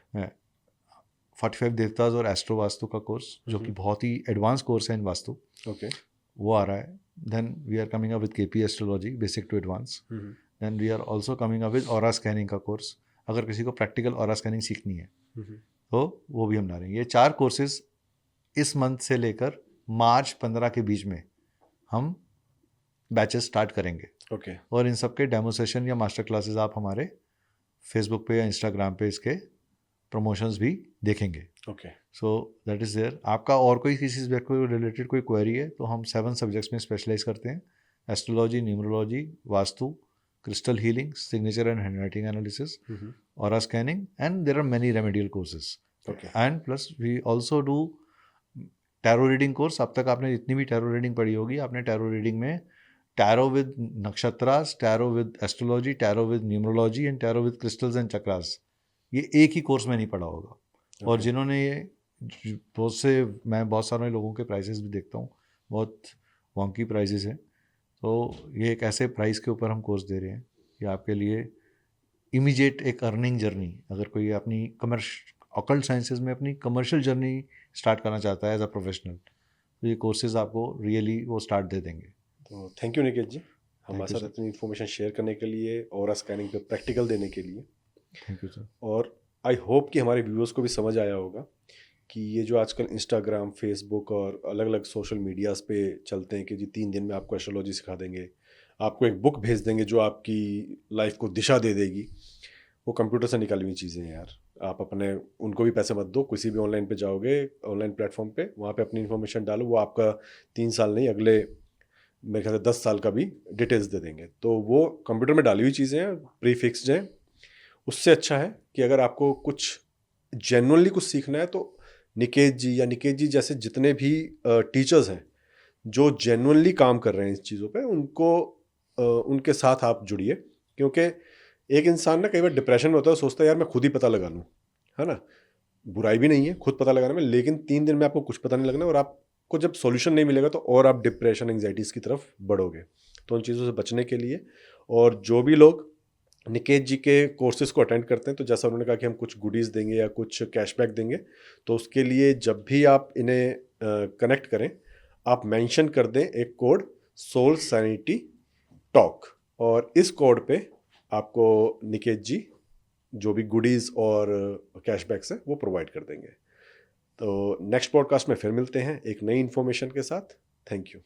45 देवताज और एस्ट्रो वास्तु का कोर्स जो कि बहुत ही एडवांस कोर्स है इन वास्तु, ओके वो आ रहा है। Then we are coming up with KP astrology basic to advance. Then we are also coming up with aura scanning का कोर्स, अगर किसी को प्रैक्टिकल ऑरा स्कैनिंग सीखनी है तो वो भी हम ला रहे हैं। ये 4 कोर्सेज इस मंथ से लेकर मार्च 15 के बीच में हम बैचेस स्टार्ट करेंगे। ओके और इन सब के डेमो सेशन या मास्टर क्लासेस आप हमारे फेसबुक पे या इंस्टाग्राम पे इसके प्रमोशंस भी देखेंगे। Okay so that is there. आपका और कोई किसी सब्जेक्ट को रिलेटेड कोई क्वेरी है तो हम 7 सब्जेक्ट्स में स्पेशलाइज करते हैं: astrology, numerology, vastu, crystal healing, signature and handwriting analysis, aura scanning, and there are many remedial courses. Okay. And plus we also do tarot reading course. अब तक आपने जितनी भी tarot reading पढ़ी होगी, आपने tarot reading में tarot with nakshatras, tarot with astrology, tarot with numerology and tarot with crystals and chakras, ये एक ही कोर्स में नहीं पढ़ा होगा। और जिन्होंने ये मैं बहुत सारे लोगों के प्राइसेस भी देखता हूँ, बहुत वॉन्की प्राइसेस हैं। तो ये एक ऐसे प्राइस के ऊपर हम कोर्स दे रहे हैं कि आपके लिए इमीडिएट एक अर्निंग जर्नी, अगर कोई अपनी ऑकल्ट साइंसेज में अपनी कमर्शियल जर्नी स्टार्ट करना चाहता है एज अ प्रोफेशनल, तो ये कोर्सेज आपको रियली वो स्टार्ट दे देंगे। तो थैंक यू निकेत जी, हमारे साथ इतनी इन्फॉर्मेशन शेयर करने के लिए और स्कैनिंग पे प्रैक्टिकल देने के लिए। Thank you sir. और आई होप कि हमारे व्यूअर्स को भी समझ आया होगा कि ये जो आजकल इंस्टाग्राम, फेसबुक और अलग अलग सोशल मीडियाज़ पे चलते हैं कि जी 3 दिन में आपको एस्ट्रोलॉजी सिखा देंगे, आपको एक बुक भेज देंगे जो आपकी लाइफ को दिशा दे देगी, वो कंप्यूटर से निकाली हुई चीज़ें हैं यार। आप अपने उनको भी पैसे मत दो, किसी भी ऑनलाइन पे जाओगे, ऑनलाइन प्लेटफॉर्म पे, वहाँ पे अपनी इन्फॉर्मेशन डालो, वो आपका 3 साल नहीं, अगले मेरे ख्याल से 10 साल का भी डिटेल्स दे देंगे। तो वो कंप्यूटर में डाली हुई चीज़ें हैं, प्री फिक्स्ड हैं। उससे अच्छा है कि अगर आपको कुछ जेन्युइनली कुछ सीखना है तो निकेत जी जैसे जितने भी टीचर्स हैं जो जेन्युइनली काम कर रहे हैं इस चीज़ों पे, उनके साथ आप जुड़िए। क्योंकि एक इंसान ना कई बार डिप्रेशन में होता है, सोचता है यार मैं खुद ही पता लगा लूँ, है ना, बुराई भी नहीं है खुद पता लगाने में, लेकिन 3 दिन में आपको कुछ पता नहीं लगना और आपको जब सॉल्यूशन नहीं मिलेगा तो और आप डिप्रेशन, एंग्जाइटीज़ की तरफ बढ़ोगे। तो उन चीज़ों से बचने के लिए, और जो भी लोग निकेत जी के कोर्सेज को अटेंड करते हैं तो जैसा उन्होंने कहा कि हम कुछ गुडीज़ देंगे या कुछ कैशबैक देंगे, तो उसके लिए जब भी आप इन्हें कनेक्ट करें आप मेंशन कर दें एक कोड सोल सैनिटी टॉक, और इस कोड पे आपको निकेत जी जो भी गुडीज़ और कैशबैक्स हैं वो प्रोवाइड कर देंगे। तो नेक्स्ट पॉडकास्ट में फिर मिलते हैं एक नई इन्फॉर्मेशन के साथ। Thank you.